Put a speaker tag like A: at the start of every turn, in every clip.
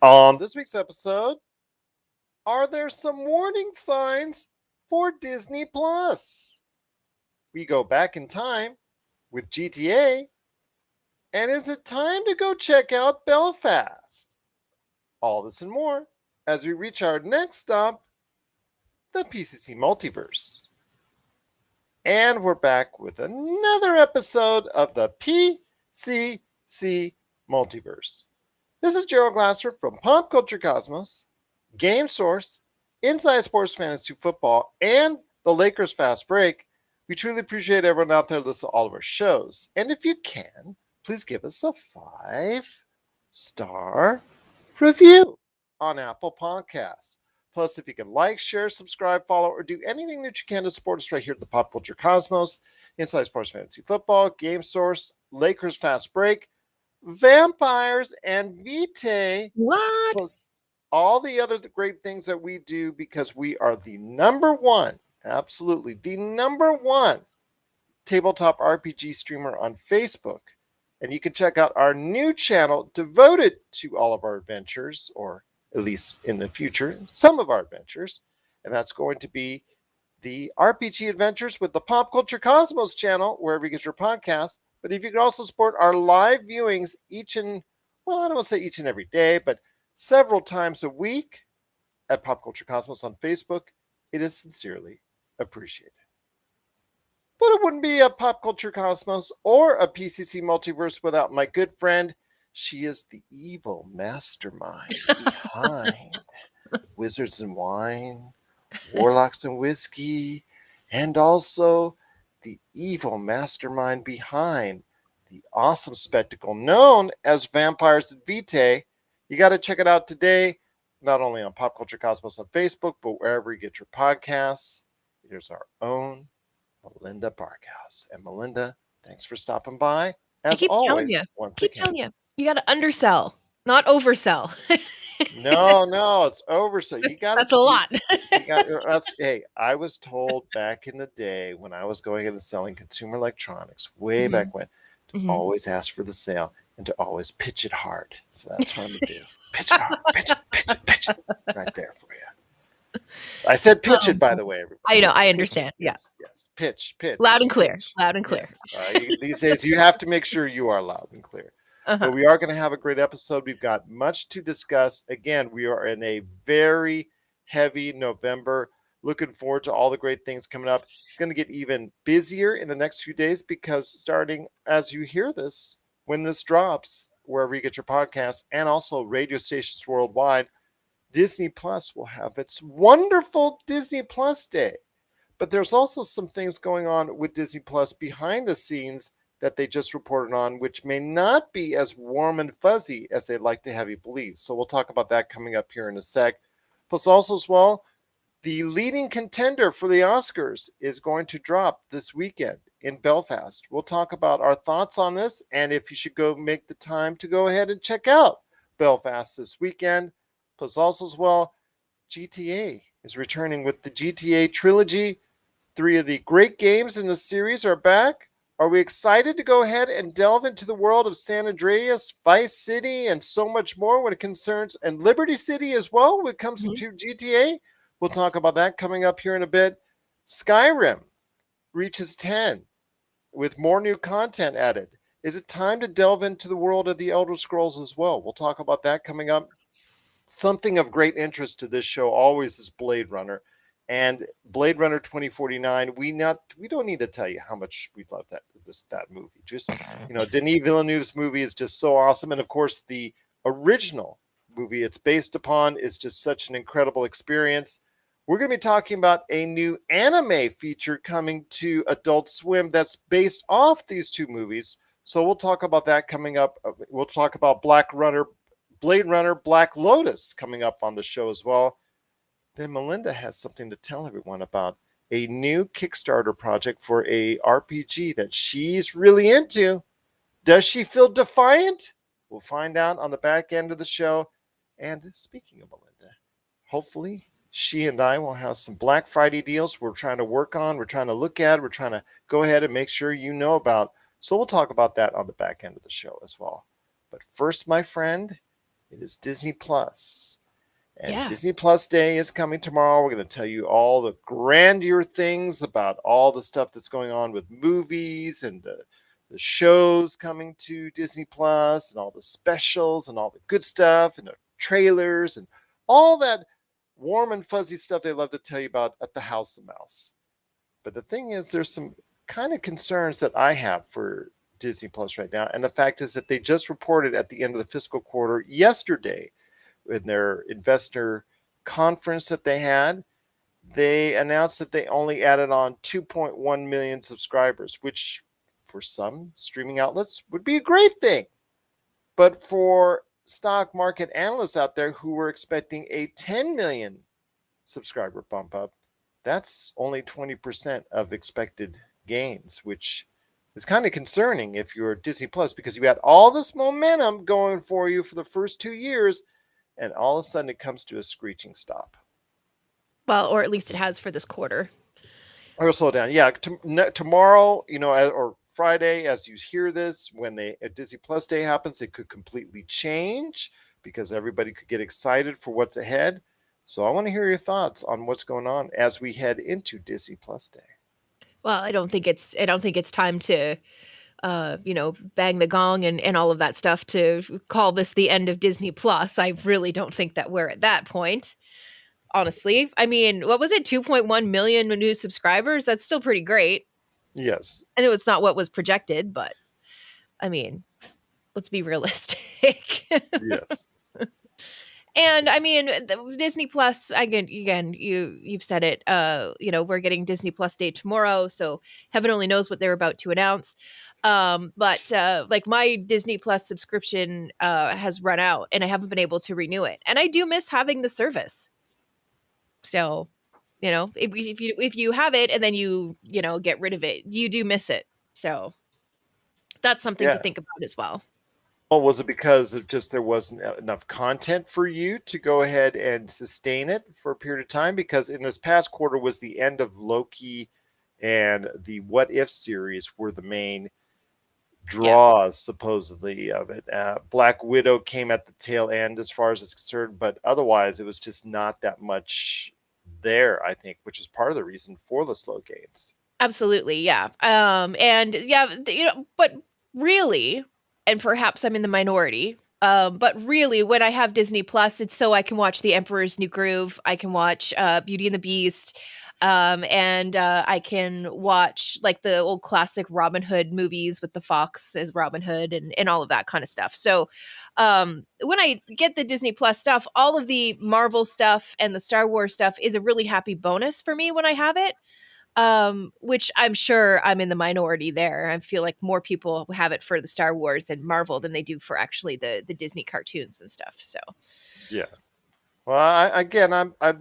A: On this week's episode, are there some warning signs for Disney Plus? We go back in time with GTA, and is it time to go check out Belfast? All this and more as we reach our next stop, the PCC Multiverse. And we're back with another episode of the PCC Multiverse. This is Gerald Glassford from Pop Culture Cosmos, Game Source, Inside Sports Fantasy Football, and the Lakers Fast Break. We truly appreciate everyone out there listening to all of our shows. And if you can, please give us a 5-star review on Apple Podcasts. Plus, if you can like, share, subscribe, follow, or do anything that you can to support us right here at the Pop Culture Cosmos, Inside Sports Fantasy Football, Game Source, Lakers Fast Break, Vampires, and Vitae,
B: What?
A: plus all the other great things that we do, because we are the number one, absolutely the number one tabletop RPG streamer on Facebook. And you can check out our new channel devoted to all of our adventures, or at least in the future, some of our adventures. And that's going to be the RPG Adventures with the Pop Culture Cosmos channel, wherever you get your podcast. But if you can also support our live viewings I don't want to say each and every day, but several times a week at Pop Culture Cosmos on Facebook, it is sincerely appreciated. But it wouldn't be a Pop Culture Cosmos or a PCC Multiverse without my good friend. She is the evil mastermind behind Wizards and Wine, Warlocks and Whiskey, and also the evil mastermind behind the awesome spectacle known as Vampires and Vitae. You got to check it out today, not only on Pop Culture Cosmos on Facebook, but wherever you get your podcasts. Here's our own Melinda Barkhouse. And Melinda, thanks for stopping by. As always,
B: telling you, you got to undersell, not oversell.
A: No, it's oversell. You got
B: That's a lot.
A: Hey, I was told back in the day when I was going into selling consumer electronics, way back when, to always ask for the sale and to always pitch it hard. So that's what I'm gonna do. Pitch it hard, pitch it, right there for you. I said pitch it, by the way. Everybody.
B: I know, I understand.
A: Yes. Pitch.
B: Loud and clear.
A: Pitch.
B: Loud and clear.
A: Yes. These days, you have to make sure you are loud and clear. But we are going to have a great episode. We've got much to discuss. Again, we are in a very heavy November. Looking forward to all the great things coming up. It's going to get even busier in the next few days, because starting as you hear this, when this drops, wherever you get your podcasts, and also radio stations worldwide, Disney Plus will have its wonderful Disney Plus Day. But there's also some things going on with Disney Plus behind the scenes that they just reported on, which may not be as warm and fuzzy as they'd like to have you believe. So we'll talk about that coming up here in a sec. Plus also as well, the leading contender for the Oscars is going to drop this weekend in Belfast. We'll talk about our thoughts on this, and if you should go make the time to go ahead and check out Belfast this weekend. Plus also as well, GTA is returning with the GTA Trilogy. 3 of the great games in the series are back. Are we excited to go ahead and delve into the world of San Andreas, Vice City, and so much more when it concerns, and Liberty City as well when it comes to GTA? We'll talk about that coming up here in a bit. Skyrim reaches 10 with more new content added. Is it time to delve into the world of the Elder Scrolls as well? We'll talk about that coming up. Something of great interest to this show always is Blade Runner. And Blade Runner 2049, we don't need to tell you how much we love that movie. Just, Denis Villeneuve's movie is just so awesome. And of course, the original movie it's based upon is just such an incredible experience. We're going to be talking about a new anime feature coming to Adult Swim that's based off these 2 movies. So we'll talk about that coming up. We'll talk about Blade Runner Black Lotus coming up on the show as well. Then Melinda has something to tell everyone about a new Kickstarter project for a RPG that she's really into. Does she feel defiant? We'll find out on the back end of the show. And speaking of Melinda, hopefully she and I will have some Black Friday deals we're trying to work on, we're trying to look at, we're trying to go ahead and make sure you know about. So we'll talk about that on the back end of the show as well. But first, my friend, It is Disney Plus. And
B: Yeah.
A: Disney Plus Day is coming tomorrow. We're going to tell you all the grandeur things about all the stuff that's going on with movies and the shows coming to Disney Plus and all the specials and all the good stuff and the trailers and all that warm and fuzzy stuff they love to tell you about at the House of Mouse. But the thing is, there's some kind of concerns that I have for Disney Plus right now. And the fact is that they just reported at the end of the fiscal quarter yesterday in their investor conference that they had, they announced that they only added on 2.1 million subscribers, which for some streaming outlets would be a great thing. But for stock market analysts out there who were expecting a 10 million subscriber bump up, that's only 20% of expected gains, which is kind of concerning if you're Disney Plus, because you had all this momentum going for you for the first 2 years, and all of a sudden it comes to a screeching stop.
B: Well, or at least it has for this quarter.
A: Or slow down. Yeah, tomorrow, or Friday, as you hear this, when Disney Plus Day happens, it could completely change because everybody could get excited for what's ahead. So I want to hear your thoughts on what's going on as we head into Disney Plus Day.
B: Well, I don't think it's time to bang the gong and all of that stuff to call this the end of Disney Plus. I really don't think that we're at that point. Honestly, I mean, what was it? 2.1 million new subscribers? That's still pretty great.
A: Yes.
B: I know it's not what was projected, but I mean, let's be realistic.
A: Yes.
B: And I mean, Disney Plus again. You've said it. We're getting Disney Plus Day tomorrow, so heaven only knows what they're about to announce. But like my Disney Plus subscription has run out, and I haven't been able to renew it, and I do miss having the service. So, if you have it and then you get rid of it, you do miss it. So that's something to
A: Yeah.
B: think about as well.
A: Well, was it because of just there wasn't enough content for you to go ahead and sustain it for a period of time? Because in this past quarter was the end of Loki, and the What If series were the main
B: Yeah.
A: draws supposedly of it. Black Widow came at the tail end as far as it's concerned, but otherwise it was just not that much there, I think, which is part of the reason for the slow gains.
B: Absolutely, yeah. And yeah, but really, and perhaps I'm in the minority, but really, when I have Disney Plus, it's so I can watch The Emperor's New Groove, I can watch Beauty and the Beast, and I can watch like the old classic Robin Hood movies with the fox as Robin Hood and all of that kind of stuff. So, when I get the Disney Plus stuff, all of the Marvel stuff and the Star Wars stuff is a really happy bonus for me when I have it. Which I'm sure I'm in the minority there. I feel like more people have it for the Star Wars and Marvel than they do for actually the Disney cartoons and stuff. So
A: Yeah. Well, I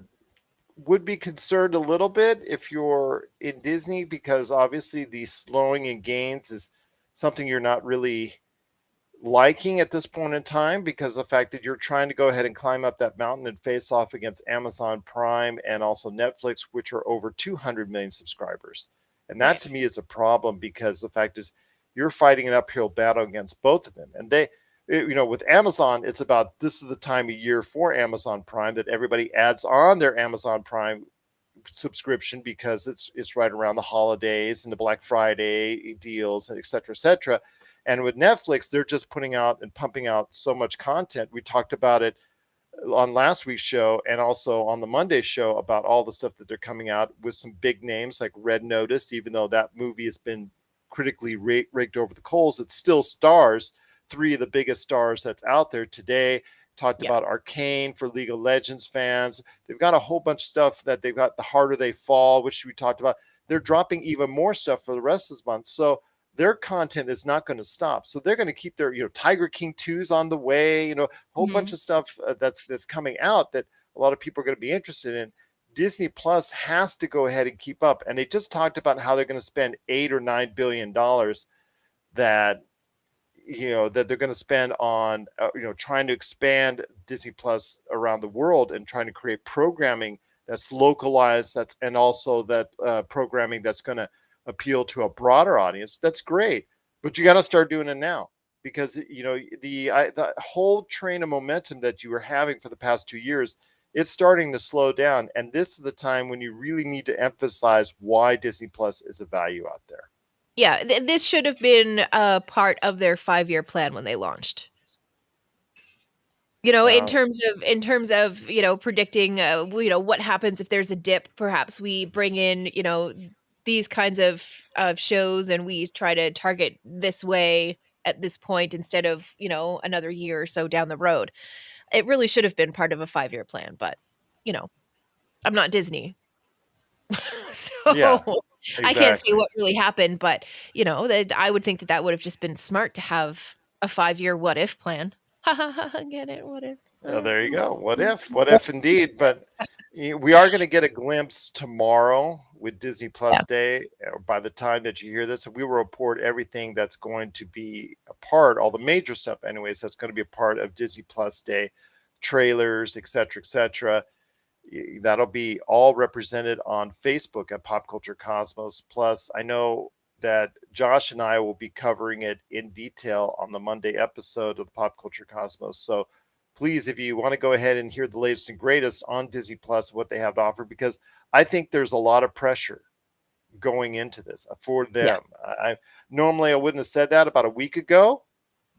A: would be concerned a little bit if you're in Disney, because obviously the slowing in gains is something you're not really liking at this point in time, because of the fact that you're trying to go ahead and climb up that mountain and face off against Amazon Prime and also Netflix, which are over 200 million subscribers. And that to me is a problem, because the fact is you're fighting an uphill battle against both of them. And with Amazon, it's about, this is the time of year for Amazon Prime that everybody adds on their Amazon Prime subscription, because it's right around the holidays and the Black Friday deals, and et cetera, et cetera. And with Netflix, they're just putting out and pumping out so much content. We talked about it on last week's show and also on the Monday show about all the stuff that they're coming out with, some big names like Red Notice. Even though that movie has been critically raked over the coals, it still stars three of the biggest stars that's out there today. Talked about Arcane for League of Legends fans. They've got a whole bunch of stuff that they've got. The Harder They Fall, which we talked about. They're dropping even more stuff for the rest of this month. So their content is not going to stop. So they're going to keep their, Tiger King 2's on the way, a whole bunch of stuff that's coming out that a lot of people are going to be interested in. Disney Plus has to go ahead and keep up. And they just talked about how they're going to spend $8 or $9 billion that they're going to spend on, trying to expand Disney Plus around the world and trying to create programming that's localized, and also that programming that's going to appeal to a broader audience. That's great, but you got to start doing it now, because the whole train of momentum that you were having for the past 2 years, it's starting to slow down, and this is the time when you really need to emphasize why Disney Plus is a value out there.
B: Yeah, this should have been a part of their 5-year plan when they launched. In
A: Wow.
B: terms of, predicting, what happens if there's a dip, perhaps we bring in, these kinds of shows and we try to target this way at this point instead of, another year or so down the road. It really should have been part of a 5-year plan, but, you know, I'm not Disney.
A: Yeah,
B: So I can't say
A: exactly.
B: what really happened, but, that I would think that would have just been smart to have a 5-year what if plan. Ha ha ha, get it? What if?
A: There you go. What if? What if indeed? But we are going to get a glimpse tomorrow with Disney
B: Yeah.
A: Plus Day. By the time that you hear this, we will report everything that's going to be a part, all the major stuff, anyways, that's going to be a part of Disney Plus Day, trailers, etc., etc. That'll be all represented on Facebook at Pop Culture Cosmos. Plus, I know that Josh and I will be covering it in detail on the Monday episode of the Pop Culture Cosmos. So please, if you want to go ahead and hear the latest and greatest on Disney Plus, what they have to offer, because I think there's a lot of pressure going into this for
B: Yeah.
A: them. I normally I wouldn't have said that about a week ago,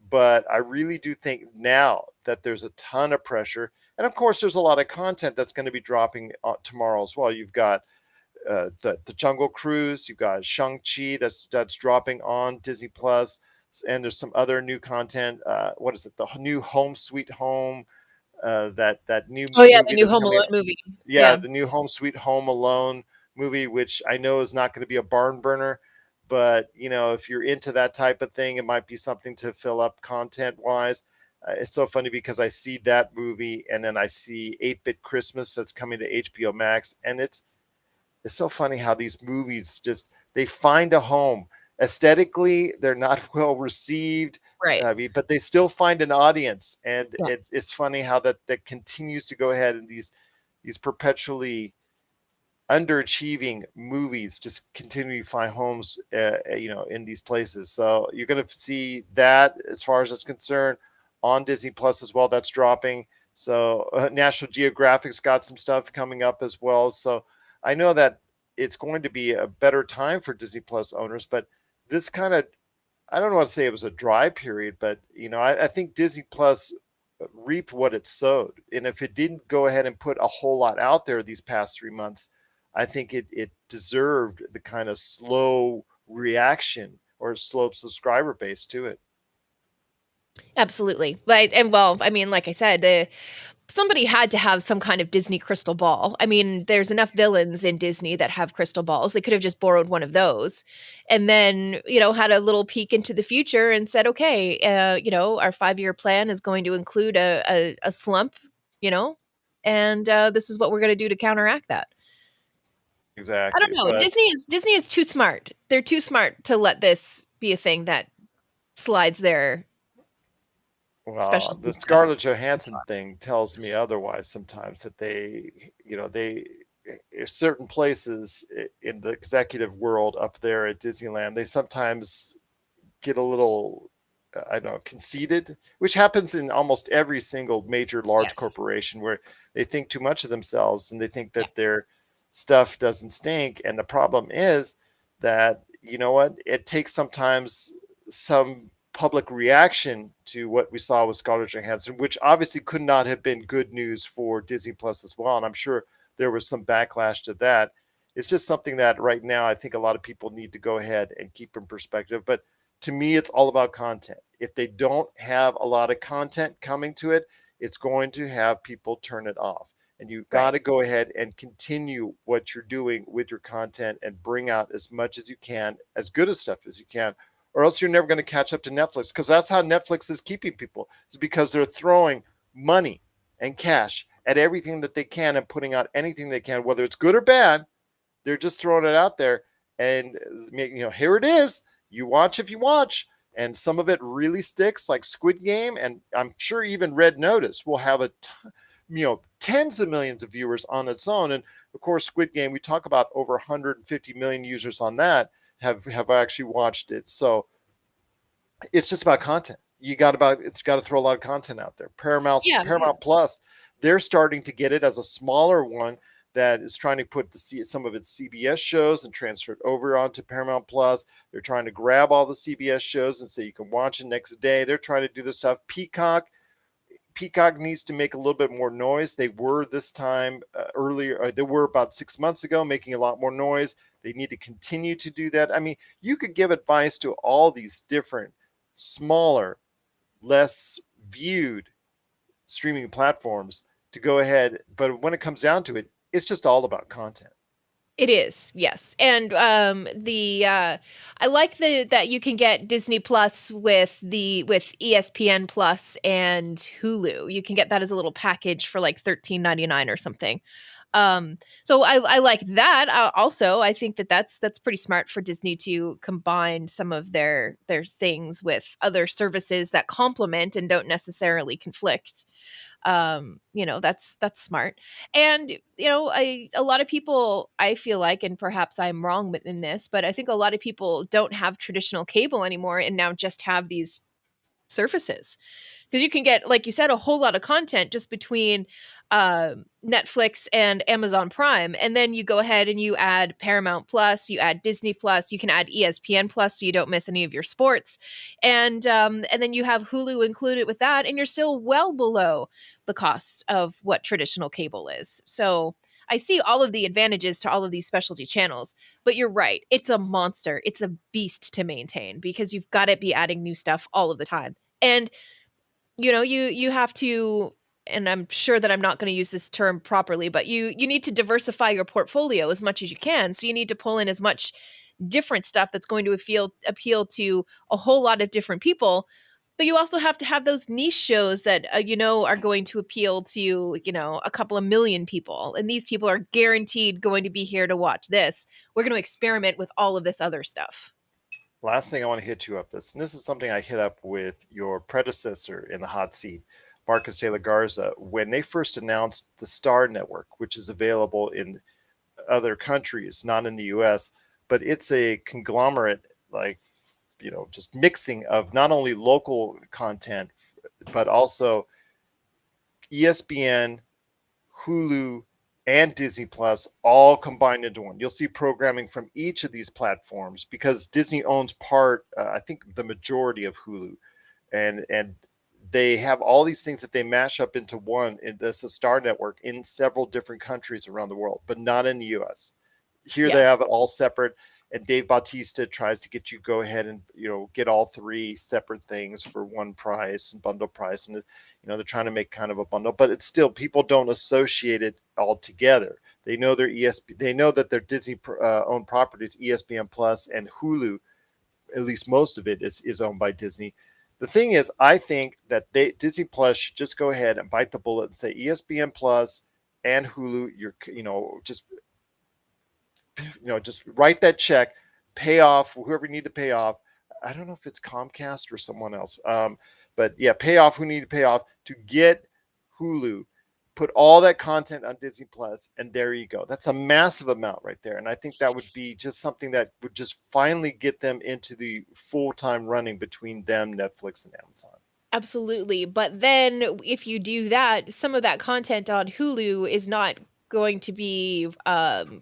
A: but I really do think now that there's a ton of pressure. And of course, there's a lot of content that's going to be dropping tomorrow as well. You've got the Jungle Cruise, you've got Shang-Chi that's dropping on Disney Plus, and there's some other new content. What is it? The new Home Sweet Home, that new
B: Oh, yeah, the
A: movie
B: new
A: that's
B: Home
A: coming.
B: Alone movie.
A: Yeah,
B: Yeah.
A: the new Home Sweet Home Alone movie, which I know is not going to be a barn burner, but if you're into that type of thing, it might be something to fill up content wise. It's so funny because I see that movie and then I see 8-Bit Christmas that's coming to HBO Max, and it's so funny how these movies just they find a home. Aesthetically, they're not well received,
B: Right.
A: I mean, but they still find an audience, and
B: Yeah.
A: it's funny how that continues to go ahead, and these perpetually underachieving movies just continue to find homes, in these places. So you're going to see that as far as it's concerned on Disney Plus as well. That's dropping. So National Geographic's got some stuff coming up as well. So I know that it's going to be a better time for Disney Plus owners, but this kind of, I don't want to say it was a dry period, but I think Disney Plus reaped what it sowed. And if it didn't go ahead and put a whole lot out there these past 3 months, I think it deserved the kind of slow reaction or slow subscriber base to it.
B: Absolutely. I mean, like I said, somebody had to have some kind of Disney crystal ball. I mean, there's enough villains in Disney that have crystal balls. They could have just borrowed one of those and then, had a little peek into the future and said, okay, our 5-year plan is going to include a slump, and this is what we're going to do to counteract that. I don't
A: Exactly.
B: know.
A: But
B: Disney is too smart. They're too smart to let this be a thing that slides their special
A: well, the
B: season stuff.
A: Scarlett Johansson thing tells me otherwise sometimes, that they certain places in the executive world up there at Disneyland, they sometimes get a little, I don't know, conceited, which happens in almost every single major large
B: Yes.
A: corporation, where they think too much of themselves and they think
B: Yeah.
A: that their stuff doesn't stink. And the problem is that, it takes sometimes some public reaction to what we saw with Scarlett Johansson, which obviously could not have been good news for Disney Plus as well. And I'm sure there was some backlash to that. It's just something that right now I think a lot of people need to go ahead and keep in perspective. But to me, it's all about content. If they don't have a lot of content coming to it, it's going to have people turn it off. And you've got
B: Right.
A: to go ahead and continue what you're doing with your content and bring out as much as you can, as good as stuff as you can, or else you're never going to catch up to Netflix, because that's how Netflix is keeping people. It's because they're throwing money and cash at everything that they can and putting out anything they can, whether it's good or bad. They're just throwing it out there, and here it is. You watch if you watch, and some of it really sticks, like Squid Game, and I'm sure even Red Notice will have tens of millions of viewers on its own. And of course, Squid Game, we talk about over 150 million users on that have actually watched it. So it's just about content. it's got to throw a lot of content out there.
B: Yeah.
A: Paramount Plus, they're starting to get it as a smaller one that is trying to put some of its CBS shows and transfer it over onto Paramount Plus. They're trying to grab all the CBS shows and say you can watch it next day. They're trying to do this stuff. Peacock needs to make a little bit more noise. They were this time earlier. They were about 6 months ago making a lot more noise. They need to continue to do that. I mean, you could give advice to all these different smaller, less viewed streaming platforms to go ahead. But when it comes down to it, it's just all about content.
B: It is, yes. And I like that you can get Disney Plus with ESPN Plus and Hulu. You can get that as a little package for like $13.99 or something. So I like that. Also, I think that's pretty smart for Disney to combine some of their things with other services that complement and don't necessarily conflict. That's smart. And a lot of people, I feel like, and perhaps I'm wrong in this, but I think a lot of people don't have traditional cable anymore and now just have these services, because you can get, like you said, a whole lot of content just between Netflix and Amazon Prime, and then you go ahead and you add Paramount Plus, you add Disney Plus, you can add ESPN Plus, so you don't miss any of your sports, and then you have Hulu included with that, and you're still well below the cost of what traditional cable is. So I see all of the advantages to all of these specialty channels, but you're right. It's a monster. It's a beast to maintain because you've got to be adding new stuff all of the time. And you have to, and I'm sure that I'm not going to use this term properly, but you need to diversify your portfolio as much as you can. So you need to pull in as much different stuff that's going to appeal to a whole lot of different people. But you also have to have those niche shows that are going to appeal to a couple of million people, and these people are guaranteed going to be here to watch this. We're going to experiment with all of this other stuff.
A: Last thing I want to hit you up this, and this is something I hit up with your predecessor in the hot seat, Marcus de la Garza, when they first announced the Star Network, which is available in other countries, not in the US, but it's a conglomerate, like, just mixing of not only local content, but also ESPN, Hulu, and Disney Plus all combined into one. You'll see programming from each of these platforms because Disney owns I think the majority of Hulu, and they have all these things that they mash up into one. In this a Star Network in several different countries around the world, but not in the U.S. Here they have it all separate. And Dave Bautista tries to get you go ahead and get all three separate things for one price and bundle price, and they're trying to make kind of a bundle, but it's still, people don't associate it all together. They know they know that their Disney owned properties, ESPN Plus and Hulu, at least most of it is owned by Disney. The thing is, I think that Disney Plus should just go ahead and bite the bullet and say ESPN Plus and Hulu, just write that check, pay off whoever you need to pay off. I don't know if it's Comcast or someone else. But yeah, pay off who need to pay off to get Hulu, put all that content on Disney Plus, and there you go. That's a massive amount right there. And I think that would be just something that would just finally get them into the full-time running between them, Netflix, and Amazon.
B: Absolutely. But then if you do that, some of that content on Hulu is not going to be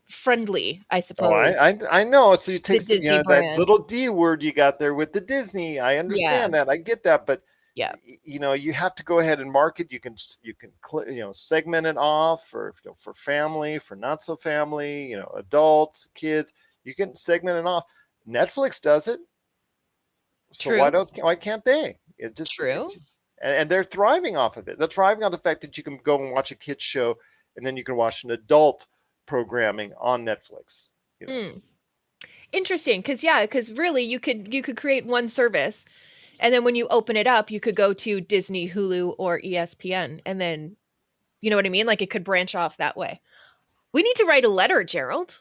B: friendly, I
A: Oh,
B: suppose.
A: I know. So you
B: The
A: take
B: Disney
A: that
B: brand.
A: little D word you got there with the Disney. I
B: Yeah.
A: understand that. I get that, but
B: Yeah.
A: you have to go ahead and market. You can segment it off for family, for not so family, adults, kids. You can segment it off. Netflix does it, so
B: True.
A: why can't they?
B: True.
A: And they're thriving off of it. They're thriving on the fact that you can go and watch a kids show, and then you can watch an adult programming on Netflix.
B: Interesting, because really you could create one service, and then when you open it up, you could go to Disney, Hulu, or ESPN, and then you know what I mean? Like it could branch off that way. We need to write a letter, Gerald.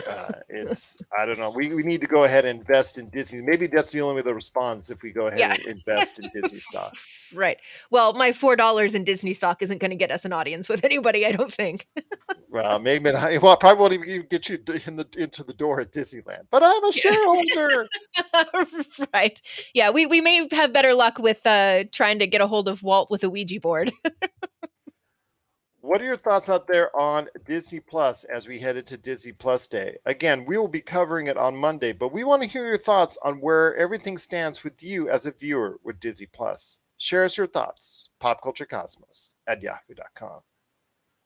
A: I don't know. We need to go ahead and invest in Disney. Maybe that's the only way they'll respond is if we go ahead
B: Yeah.
A: and invest in Disney stock.
B: Right. Well, my $4 in Disney stock isn't going to get us an audience with anybody, I don't think.
A: Well, maybe not. Well, I probably won't even get you into the door at Disneyland. But I'm a
B: Yeah.
A: shareholder.
B: Right. Yeah, we may have better luck with trying to get a hold of Walt with a Ouija board.
A: What are your thoughts out there on Disney Plus as we head into Disney Plus Day? Again, we will be covering it on Monday, but we want to hear your thoughts on where everything stands with you as a viewer with Disney Plus. Share us your thoughts, popculturecosmos@yahoo.com.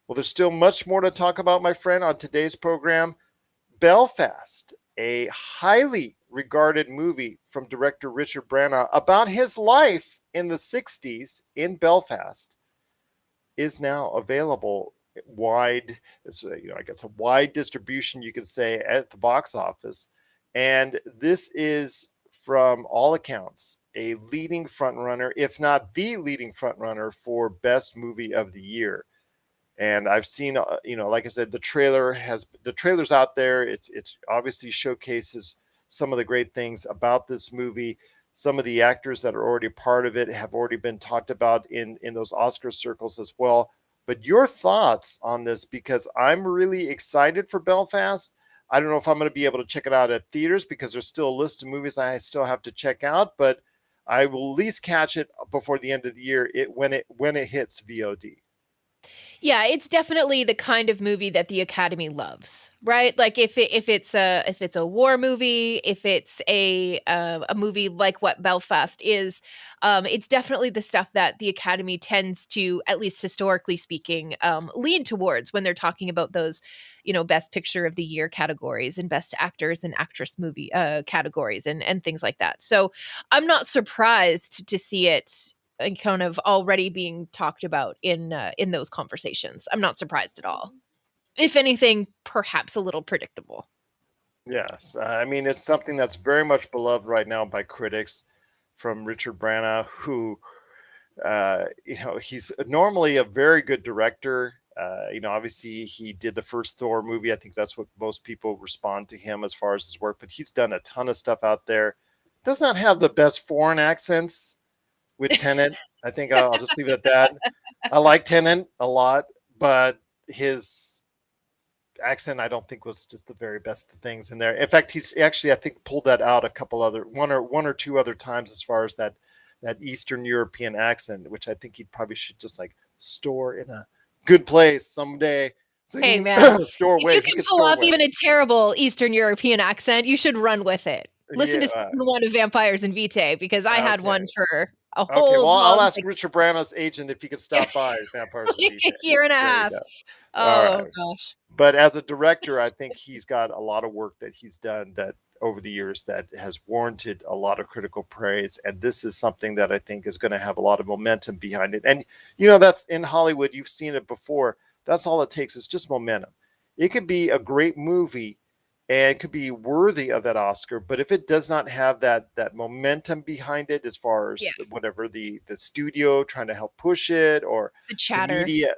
A: Well, there's still much more to talk about, my friend, on today's program. Belfast, a highly regarded movie from director Richard Branagh about his life in the 60s in Belfast, is now available wide. It's I guess a wide distribution, you could say, at the box office, and this is from all accounts a leading frontrunner, if not the leading frontrunner for best movie of the year. And I've seen, like I said, the trailer's out there. It's obviously showcases some of the great things about this movie. Some of the actors that are already part of it have already been talked about in those Oscar circles as well. But your thoughts on this, because I'm really excited for Belfast. I don't know if I'm going to be able to check it out at theaters because there's still a list of movies I still have to check out, but I will at least catch it before the end of the year when it hits VOD.
B: Yeah, it's definitely the kind of movie that the Academy loves, right? Like if it's a war movie, if it's a movie like what Belfast is, it's definitely the stuff that the Academy tends to, at least historically speaking, lean towards when they're talking about those, best picture of the year categories and best actors and actress movie categories and things like that. So I'm not surprised to see it kind of already being talked about in those conversations. I'm not surprised at all. If anything, perhaps a little predictable.
A: Yes, I mean it's something that's very much beloved right now by critics, from Richard Branagh, who, he's normally a very good director. Obviously he did the first Thor movie. I think that's what most people respond to him as far as his work. But he's done a ton of stuff out there. Does not have the best foreign accents with Tennant. I think I'll just leave it at that. I like Tennant a lot, but his accent I don't think was just the very best things in there. In fact, he's actually I think pulled that out a couple other one or two other times as far as that Eastern European accent, which I think he probably should just like store in a good place someday. So he
B: Hey man,
A: can store
B: if
A: away.
B: you
A: He
B: can
A: can
B: pull
A: store
B: off
A: away.
B: even a terrible Eastern European accent, you should run with it. Listen
A: Yeah.
B: to season 1 of Vampires and Vitae because I had
A: Okay.
B: one for a
A: Okay.
B: whole
A: Well, I'll
B: long
A: ask Richard Branagh's agent if he could stop by Vampires and Vitae.
B: year and a
A: There you
B: half.
A: go. All
B: Oh
A: right.
B: gosh.
A: But as a director, I think he's got a lot of work that he's done that over the years that has warranted a lot of critical praise. And this is something that I think is going to have a lot of momentum behind it. And, that's in Hollywood. You've seen it before. That's all it takes is just momentum. It could be a great movie and could be worthy of that Oscar, but if it does not have that momentum behind it, as far
B: Yeah,
A: as whatever the studio trying to help push it, or
B: the
A: the
B: chatter.
A: media,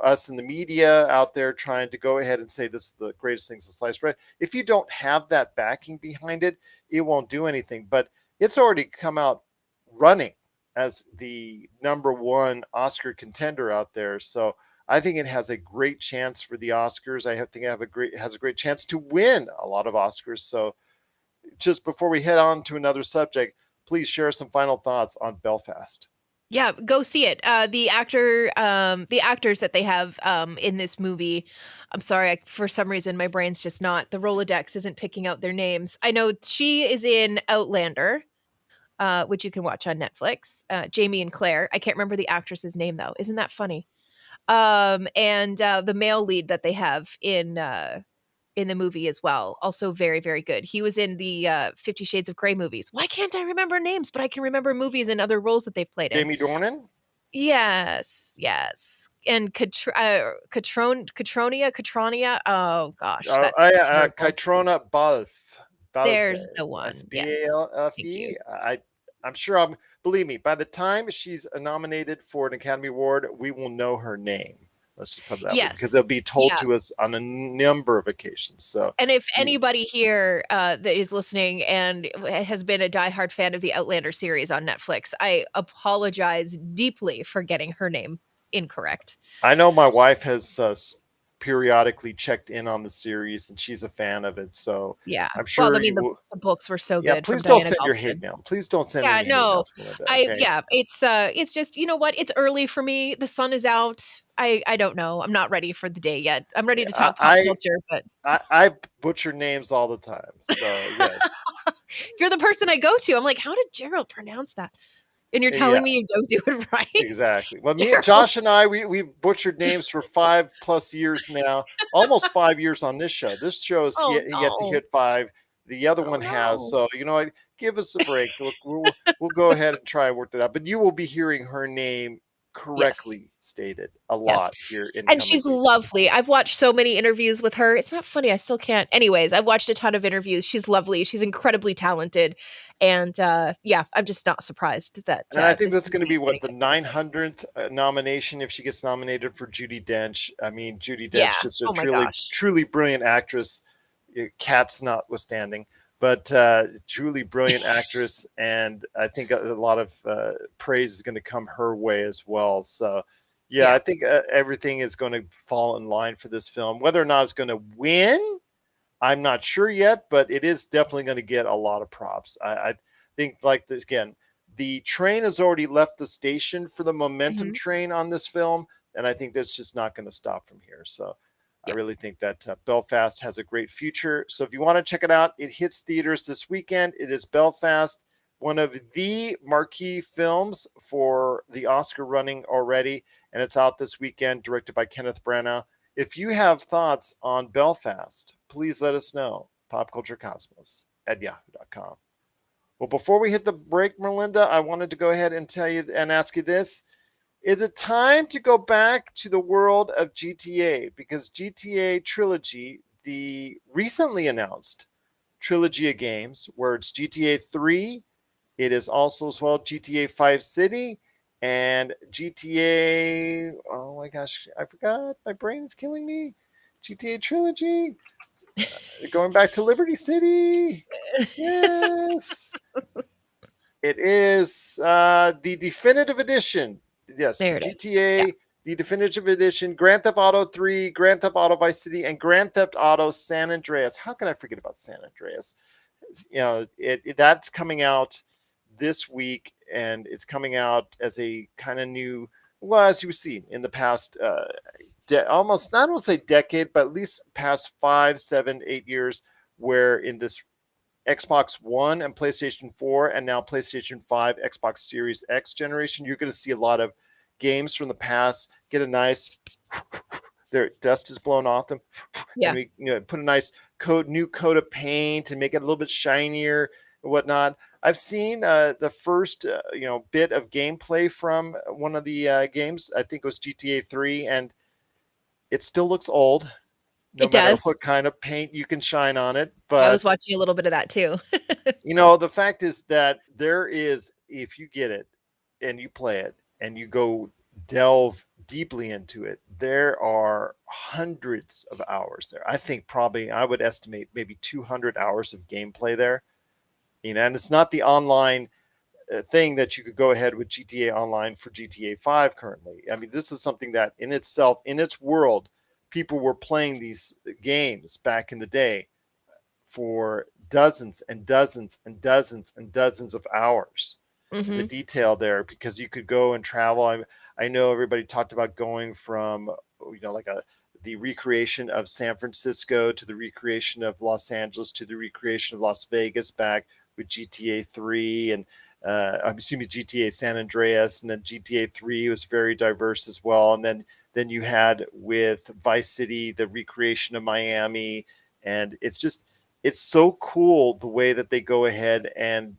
A: us in the media out there trying to go ahead and say this is the greatest thing since sliced bread. If you don't have that backing behind it, it won't do anything. But it's already come out running as the number one Oscar contender out there. So I think it has a great chance for the Oscars. I think it has a great chance to win a lot of Oscars. So just before we head on to another subject, please share some final thoughts on Belfast.
B: Yeah, go see it. The actors that they have in this movie, I'm sorry, for some reason my brain's just not. The Rolodex isn't picking out their names. I know she is in Outlander, which you can watch on Netflix. Jamie and Claire. I can't remember the actress's name though. Isn't that funny? And the male lead that they have in the movie as well, also very very good. He was in the 50 Shades of Grey movies. Why can't I remember names? But I can remember movies and other roles that they've played in.
A: Jamie Dornan?
B: Yes, yes. And Catronia. Oh gosh, that's terrible.
A: Kaitrona Balfe.
B: There's the one. Yes. Thank you.
A: Balfe. I'm sure believe me, by the time she's nominated for an Academy Award, we will know her name. Let's just put it that way, because
B: Yes.
A: they'll be told to us on a number of occasions. So,
B: and if anybody here that is listening and has been a diehard fan of the Outlander series on Netflix, I apologize deeply for getting her name incorrect.
A: I know my wife has periodically checked in on the series, and she's a fan of it. So
B: Yeah.
A: I'm
B: Well, I
A: sure
B: mean,
A: you will.
B: the books were so
A: Yeah,
B: good from
A: please don't
B: Diana
A: send your hate
B: Gabaldon.
A: mail. Please don't send
B: Yeah,
A: any hate mail
B: no.
A: to Melinda. Okay.
B: It's just, you know what? It's early for me. The sun is out. I don't know. I'm not ready for the day yet. I'm ready to
A: Yeah,
B: talk pop culture, but
A: I butcher names all the time. So yes.
B: you're the person I go to. I'm like, how did Gerald pronounce that? And you're
A: Yeah,
B: telling me you don't do it right?
A: exactly. Well, me,
B: Gerald.
A: Josh and I, we butchered names for 5+ years now, almost 5 years on this show. This show is
B: Oh
A: yet to
B: no.
A: hit 5. The other
B: Oh
A: one has.
B: no.
A: So you know what? Give us a break. We'll go ahead and try and work that out. But you will be hearing her name
B: Yes.
A: correctly stated a
B: Yes.
A: lot here in
B: And
A: coming
B: she's
A: weeks.
B: lovely. I've watched so many interviews with her. It's not funny. I still can't. Anyways, I've watched a ton of interviews. She's lovely. She's incredibly talented. And yeah, I'm just not surprised that
A: And I think
B: this
A: that's going to
B: movie
A: be
B: is
A: what
B: getting
A: the
B: a good place.
A: 900th nomination if she gets nominated for Judi Dench. I mean, Judi
B: Yeah.
A: Dench just a
B: Oh my
A: truly
B: gosh.
A: truly brilliant actress, cats notwithstanding, but truly brilliant actress, and I think a lot of praise is going to come her way as well. So, yeah, I
B: Yeah.
A: think everything is going to fall in line for this film. Whether or not it's going to win, I'm not sure yet, but it is definitely going to get a lot of props. I think, like this again, the train has already left the station for the momentum
B: Mhm.
A: train on this film, and I think that's just not going to stop from here. So I
B: Yeah.
A: really think that Belfast has a great future. So if you want to check it out, it hits theaters this weekend. It is Belfast, one of the marquee films for the Oscar running already, and it's out this weekend, directed by Kenneth Branagh. If you have thoughts on Belfast, please let us know. Popculturecosmos@yahoo.com. Well, before we hit the break, Melinda, I wanted to go ahead and tell you and ask you this. Is it time to go back to the world of GTA? Because GTA Trilogy, the recently announced trilogy of games, where it's GTA 3, it is also as well GTA 5 City, and GTA, oh my gosh, I forgot. My brain is killing me. GTA Trilogy, going back to Liberty City. Yes. It is the definitive edition. Yes,
B: There it is. Yeah.
A: GTA, the definitive edition, Grand Theft Auto 3, Grand Theft Auto Vice City, and Grand Theft Auto San Andreas. How can I forget about San Andreas? You know, that's coming out this week, and it's coming out as a kind of new, well, as you see in the past almost, I don't say decade, but at least past 5, 7, 8 years, where in this Xbox One and PlayStation 4 and now PlayStation 5, Xbox Series X generation, you're going to see a lot of games from the past get a nice, their dust is blown off them, and
B: Yeah.
A: we put a nice new coat of paint and make it a little bit shinier and whatnot. I've seen the first bit of gameplay from one of the games. I think it was GTA 3, and it still looks old, no
B: It
A: matter
B: does.
A: what kind of paint you can shine on it.
B: I was
A: But
B: watching a little bit of that too.
A: the fact is that there is, if you get it and you play it and you go delve deeply into it, there are hundreds of hours there. I think probably I would estimate maybe 200 hours of gameplay there. And it's not the online thing that you could go ahead with GTA Online for GTA 5 currently. I mean, this is something that in itself, in its world, people were playing these games back in the day for dozens and dozens and dozens and dozens of hours. The
B: Mhm.
A: detail there, because you could go and travel. I know everybody talked about going from like the recreation of San Francisco to the recreation of Los Angeles to the recreation of Las Vegas back with GTA 3, and I'm assuming GTA San Andreas, and then GTA 3 was very diverse as well. And then you had with Vice City the recreation of Miami, and it's so cool the way that they go ahead and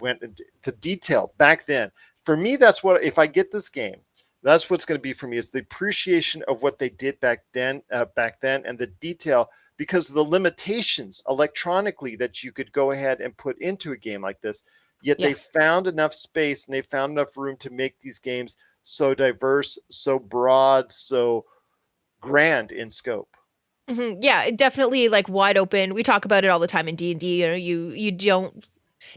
A: went into the detail back then. For me, that's what, if I get this game, that's what's going to be for me, is the appreciation of what they did back then, and the detail, because of the limitations electronically that you could go ahead and put into a game like this. Yet
B: Yeah.
A: they found enough space and they found enough room to make these games so diverse, so broad, so grand in scope.
B: Yeah, definitely like wide open. We talk about it all the time in D&D. You know, you don't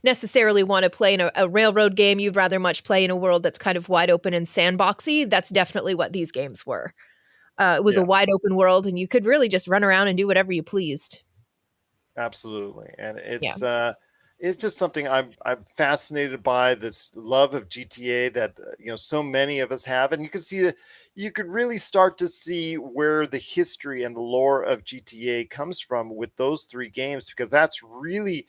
B: necessarily want to play in a railroad game. You'd rather much play in a world that's kind of wide open and sandboxy. That's definitely what these games were. It was a
A: Yeah.
B: wide open world, and you could really just run around and do whatever you pleased.
A: Absolutely, and
B: Yeah.
A: it's just something I'm fascinated by, this love of GTA that so many of us have, and you can see that you could really start to see where the history and the lore of GTA comes from with those three games, because that's really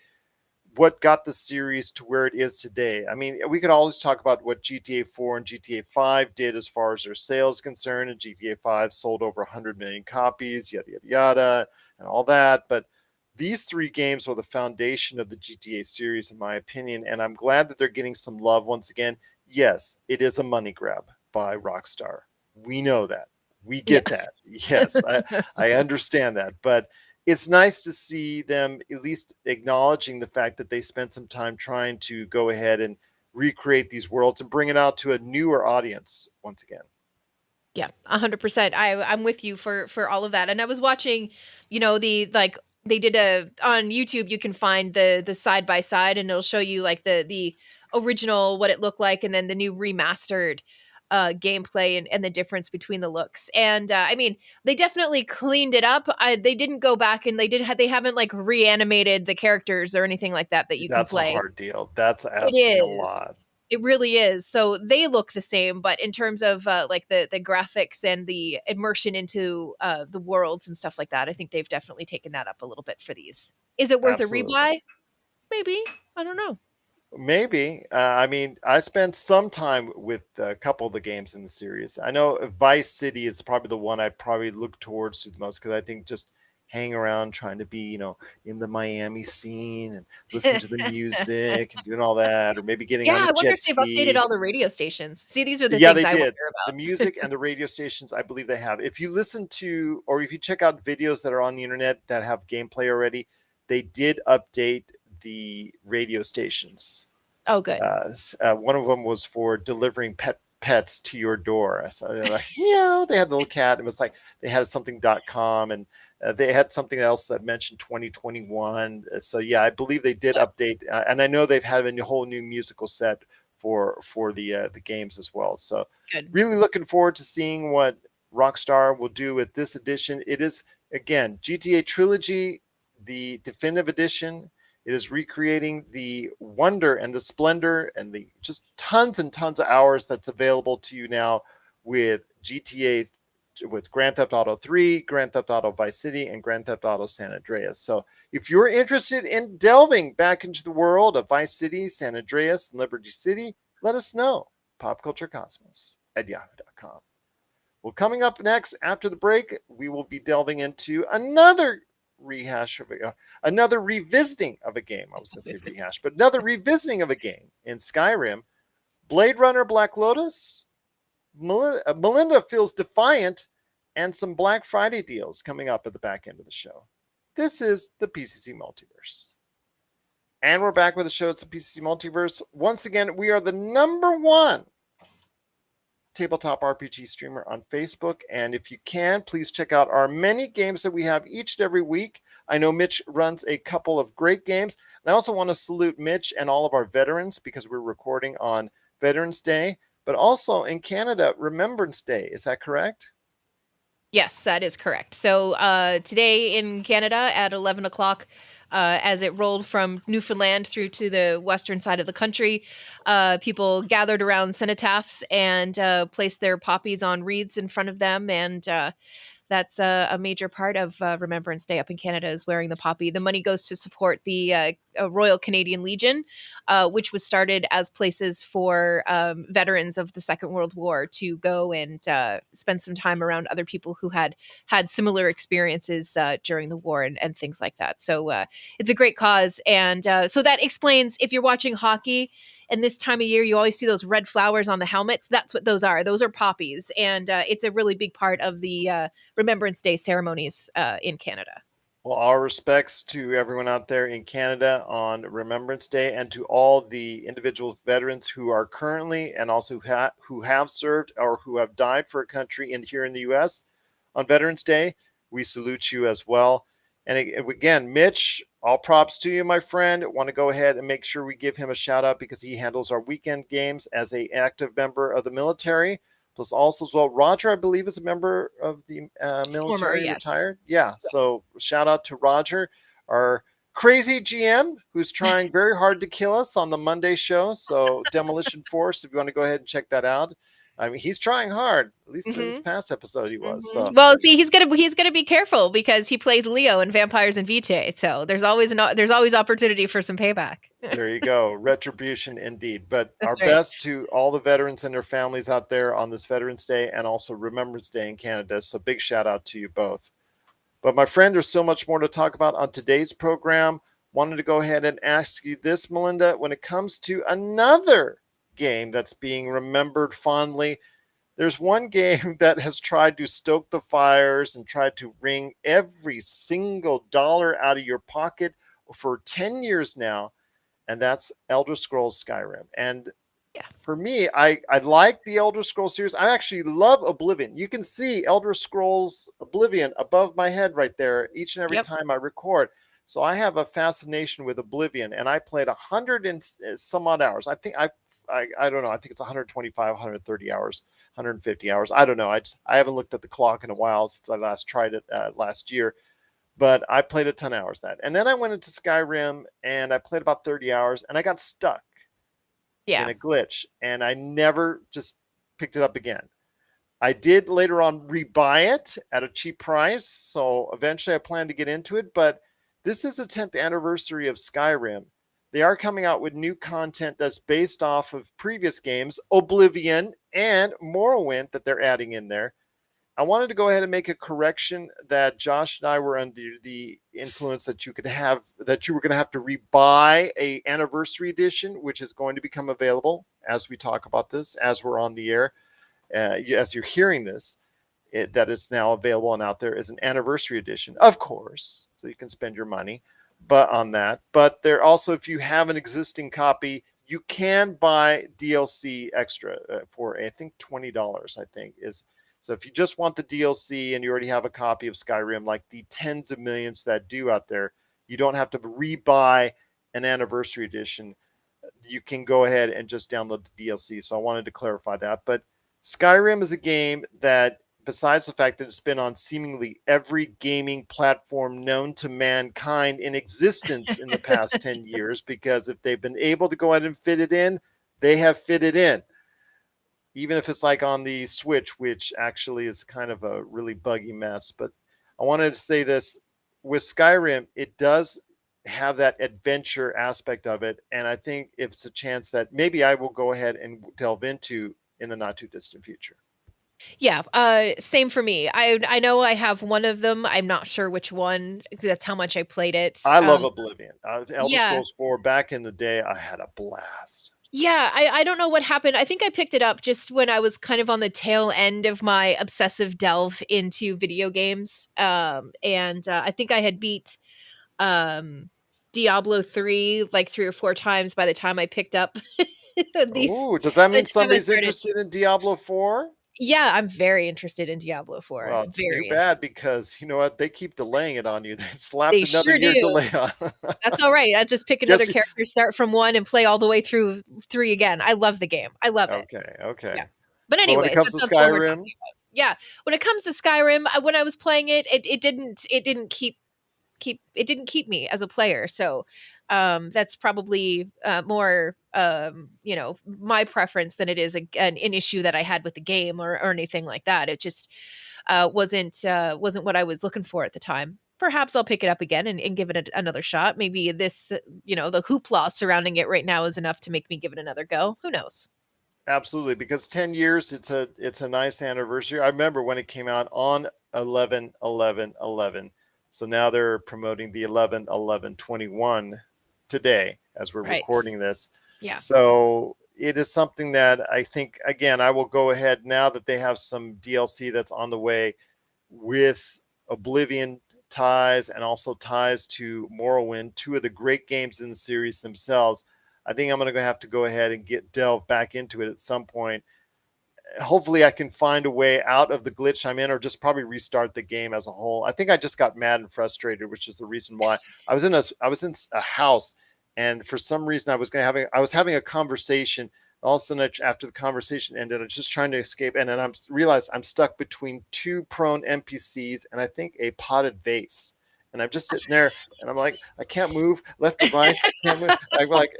A: what got the series to where it is today. I mean, we could always talk about what GTA 4 and GTA 5 did as far as their sales concerned, and GTA 5 sold over 100 million copies, yada, yada, yada, and all that. But these three games are the foundation of the GTA series, in my opinion, and I'm glad that they're getting some love once again. Yes, it is a money grab by Rockstar. We know that. We
B: Yeah.
A: get that. Yes, I understand that. But it's nice to see them at least acknowledging the fact that they spent some time trying to go ahead and recreate these worlds and bring it out to a newer audience once again.
B: Yeah, 100%. I'm with you for all of that. And I was watching, the like they did a on YouTube. You can find the side by side, and it'll show you like the original what it looked like, and then the new remastered gameplay and the difference between the looks. And I mean, they definitely cleaned it up. They didn't go back and they haven't like reanimated the characters or anything like that you can
A: That's a
B: play.
A: hard deal. That's
B: It
A: asking a
B: is.
A: lot.
B: It really is. So they look the same, but in terms of like the graphics and the immersion into the worlds and stuff like that, I think they've definitely taken that up a little bit for these. Is it worth a
A: Absolutely.
B: rebuy? Maybe. I don't know.
A: Maybe. I mean, I spent some time with a couple of the games in the series. I know Vice City is probably the one I'd probably look towards the most, because I think just hang around trying to be, in the Miami scene and listen to the music and doing all that, or maybe getting on
B: Yeah,
A: a
B: I wonder
A: jet
B: if they've updated
A: ski.
B: all the radio stations. See, these are the
A: Yeah,
B: things
A: they
B: I
A: did.
B: wonder
A: The
B: about.
A: music and the radio stations, I believe they have. If you listen to, or if you check out videos that are on the internet that have gameplay already, they did update the radio stations.
B: Oh, good.
A: One of them was for delivering pets to your door. So they're like, they had the little cat. It was like they had something.com, and they had something else that mentioned 2021. So yeah, I believe they did update, and I know they've had a whole new musical set for the games as well. So
B: Good.
A: really looking forward to seeing what Rockstar will do with this edition. It is, again, GTA Trilogy, the definitive edition. It is recreating the wonder and the splendor and the just tons and tons of hours that's available to you now with GTA, with Grand Theft Auto 3, Grand Theft Auto Vice City, and Grand Theft Auto San Andreas. So if you're interested in delving back into the world of Vice City, San Andreas, and Liberty City, let us know. popculturecosmos@yahoo.com. Well, coming up next after the break, we will be delving into another another revisiting of a game. I was going to say rehash, but another revisiting of a game in Skyrim. Blade Runner Black Lotus. Melinda feels defiant, and some Black Friday deals coming up at the back end of the show. This is the PCC Multiverse. And we're back with the show. It's the PCC Multiverse. Once again, we are the #1 tabletop RPG streamer on Facebook. And if you can, please check out our many games that we have each and every week. I know Mitch runs a couple of great games. And I also want to salute Mitch and all of our veterans, because we're recording on Veterans Day, but also in Canada, Remembrance Day. Is that correct?
B: Yes, that is correct. So today in Canada at 11 o'clock, as it rolled from Newfoundland through to the western side of the country, people gathered around cenotaphs and placed their poppies on wreaths in front of them. And that's a major part of Remembrance Day up in Canada, is wearing the poppy. The money goes to support the Royal Canadian Legion, which was started as places for veterans of the Second World War to go and spend some time around other people who had similar experiences during the war and things like that. So it's a great cause. And so that explains, if you're watching hockey and this time of year, you always see those red flowers on the helmets. That's what those are. Those are poppies. And it's a really big part of the Remembrance Day ceremonies in Canada.
A: Well, our respects to everyone out there in Canada on Remembrance Day, and to all the individual veterans who are currently and also who have served or who have died for a country here in the U.S. on Veterans Day. We salute you as well. And again, Mitch, all props to you, my friend. Want to go ahead and make sure we give him a shout out because he handles our weekend games as an active member of the military. Plus, also as well, Roger, I believe, is a member of the
B: Former,
A: military,
B: yes.
A: retired. Yeah, so shout out to Roger, our crazy GM, who's trying very hard to kill us on the Monday show. So Demolition Force, if you want to go ahead and check that out. I mean, he's trying hard. At least in this past episode, he was. So
B: Well, see, he's gonna be careful because he plays Leo in Vampires and Vitae. So there's always opportunity for some payback.
A: there you go. Retribution indeed. But our
B: That's right.
A: best to all the veterans and their families out there on this Veterans Day and also Remembrance Day in Canada. So big shout out to you both. But my friend, there's so much more to talk about on today's program. Wanted to go ahead and ask you this, Melinda, when it comes to another game that's being remembered fondly. There's one game that has tried to stoke the fires and tried to wring every single dollar out of your pocket for 10 years now, and that's Elder Scrolls Skyrim. And
B: Yeah.
A: for me, I like the Elder Scrolls series. I actually love Oblivion. You can see Elder Scrolls Oblivion above my head right there each and every
B: Yep.
A: time I record. So I have a fascination with Oblivion, and I played 100 and some odd hours. I think I don't know. I think it's 125, 130 hours, 150 hours. I don't know. I haven't looked at the clock in a while since I last tried it last year. But I played a ton of hours that. And then I went into Skyrim and I played about 30 hours and I got stuck in
B: Yeah.
A: a glitch and I never just picked it up again. I did later on rebuy it at a cheap price, so eventually I plan to get into it, but this is the 10th anniversary of Skyrim. They are coming out with new content that's based off of previous games, Oblivion and Morrowind, that they're adding in there. I wanted to go ahead and make a correction that Josh and I were under the influence that you were going to have to rebuy a anniversary edition, which is going to become available as we talk about this, as we're on the air, as you're hearing this, that is now available and out there as an anniversary edition, of course, so you can spend your money, but on that. But there also, if you have an existing copy, you can buy DLC extra for I think $20. I think is so if you just want the DLC and you already have a copy of Skyrim, like the tens of millions that do out there, you don't have to rebuy an anniversary edition. You can go ahead and just download the DLC. So I wanted to clarify that. But Skyrim is a game that, besides the fact that it's been on seemingly every gaming platform known to mankind in existence in the past 10 years, because if they've been able to go ahead and fit it in, they have fit it in, even if it's like on the Switch, which actually is kind of a really buggy mess. But I wanted to say this with Skyrim, it does have that adventure aspect of it. And I think it's a chance that maybe I will go ahead and delve into in the not too distant future.
B: Yeah. Same for me. I know I have one of them. I'm not sure which one. That's how much I played it.
A: I love Oblivion. Elder
B: Yeah.
A: Scrolls 4, back in the day, I had a blast.
B: Yeah, I don't know what happened. I think I picked it up just when I was kind of on the tail end of my obsessive delve into video games. And I think I had beat um Diablo 3 like 3 or 4 times by the time I picked up these
A: Oh, does that
B: by
A: mean
B: the time I
A: somebody's
B: started.
A: interested in Diablo 4?
B: Yeah, I'm very interested in Diablo 4.
A: Well, it's too
B: Very
A: bad
B: interested.
A: because you know what? They keep delaying it on you. They slapped
B: They
A: another
B: sure
A: year
B: do.
A: delay on.
B: That's all right. I just pick another
A: Guess.
B: character, start from 1 and play all the way through 3 again. I love the game. I love it.
A: Okay, okay.
B: Yeah. But
A: But when it
B: anyways,
A: comes to
B: that's what we're talking
A: Skyrim,
B: about. Yeah, when it comes to Skyrim, when I was playing it, it didn't keep me as a player. So, that's probably more my preference than it is an issue that I had with the game or anything like that. It just wasn't what I was looking for at the time. Perhaps I'll pick it up again and give it another shot. Maybe this, the hoopla surrounding it right now is enough to make me give it another go. Who knows?
A: absolutely, because 10 years, it's a nice anniversary. I remember when it came out on 11/11/11. So now they're promoting the 11/11/21 today as we're
B: Right.
A: recording this.
B: Yeah.
A: So it is something that I think, again, I will go ahead now that they have some DLC that's on the way with Oblivion ties and also ties to Morrowind, two of the great games in the series themselves. I think I'm going to have to go ahead and delve back into it at some point. Hopefully I can find a way out of the glitch I'm in, or just probably restart the game as a whole. I think I just got mad and frustrated, which is the reason why I was in a house, and for some reason I was having a conversation. All of a sudden, after the conversation ended, I was just trying to escape, and then I realized I'm stuck between two prone NPCs and I think a potted vase. And I'm just sitting there, and I'm like, I can't move left or right. Can't move. I'm like,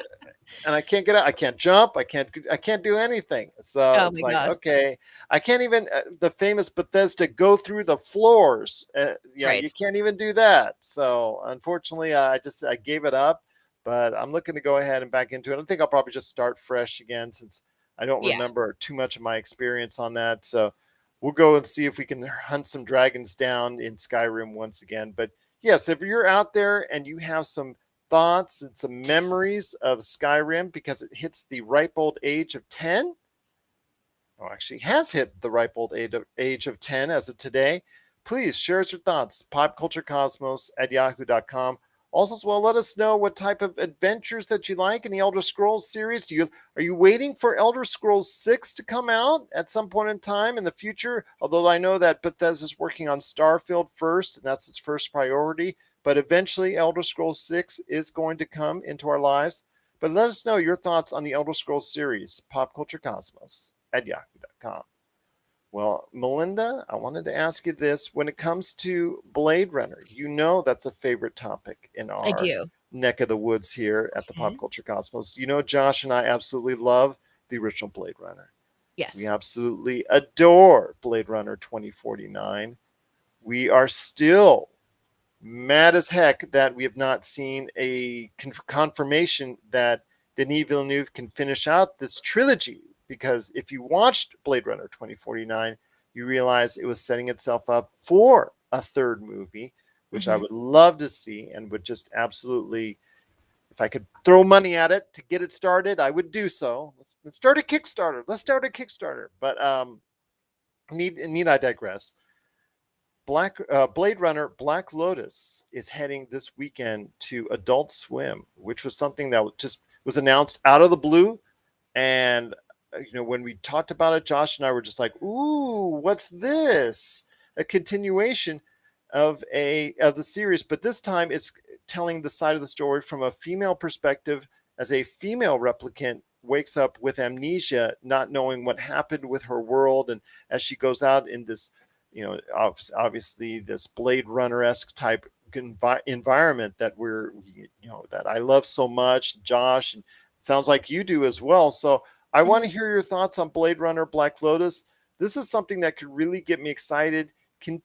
A: and I can't get out. I can't jump. I can't do anything. So
B: Oh
A: it's
B: my
A: like,
B: god.
A: okay, I can't even the famous Bethesda go through the floors. You
B: Right.
A: can't even do that. So unfortunately, I gave it up. But I'm looking to go ahead and back into it. I think I'll probably just start fresh again, since I don't
B: Yeah.
A: remember too much of my experience on that. So we'll go and see if we can hunt some dragons down in Skyrim once again. But yes, if you're out there and you have some thoughts and some memories of Skyrim, because it hits the ripe old age of 10, or actually has hit the ripe old age of 10 as of today, please share us your thoughts. Popculturecosmos@yahoo.com. Also, as well, let us know what type of adventures that you like in the Elder Scrolls series. Are you waiting for Elder Scrolls 6 to come out at some point in time in the future? Although I know that Bethesda's working on Starfield first, and that's its first priority. But eventually, Elder Scrolls 6 is going to come into our lives. But let us know your thoughts on the Elder Scrolls series, popculturecosmos@yahoo.com. Well, Melinda, I wanted to ask you this. When it comes to Blade Runner, that's a favorite topic in
B: I
A: our
B: do.
A: neck of the woods here at the Pop
B: Mhm.
A: Culture Cosmos. Josh and I absolutely love the original Blade Runner. We
B: Yes.
A: absolutely adore Blade Runner 2049. We are still mad as heck that we have not seen a confirmation that Denis Villeneuve can finish out this trilogy. Because if you watched Blade Runner 2049, you realize it was setting itself up for a third movie, which I
B: Mhm.
A: would love to see, and would just absolutely, if I could throw money at it to get it started, I would do so. Let's start a Kickstarter. Let's start a Kickstarter. But need I digress? Blade Runner Black Lotus is heading this weekend to Adult Swim, which was something that just was announced out of the blue. And when we talked about it, Josh and I were just like, "Ooh, what's this?" A continuation of the series, but this time it's telling the side of the story from a female perspective, as a female replicant wakes up with amnesia, not knowing what happened with her world, and as she goes out in this, obviously this Blade Runner-esque type environment that I love so much, Josh, and it sounds like you do as well. So I want to
B: Mhm.
A: hear your thoughts on Blade Runner Black Lotus. This is something that could really get me excited,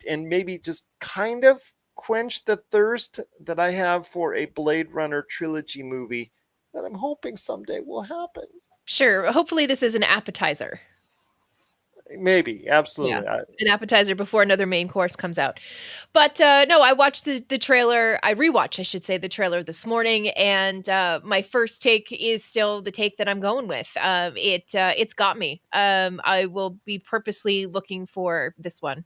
A: and maybe just kind of quench the thirst that I have for a Blade Runner trilogy movie that I'm hoping someday will happen.
B: Sure. Hopefully this is an appetizer.
A: Maybe,
B: Yeah.
A: absolutely.
B: An appetizer before another main course comes out. But, no, I watched the trailer. I rewatched, I should say, the trailer this morning, and, my first take is still the take that I'm going with. It's got me. I will be purposely looking for this one,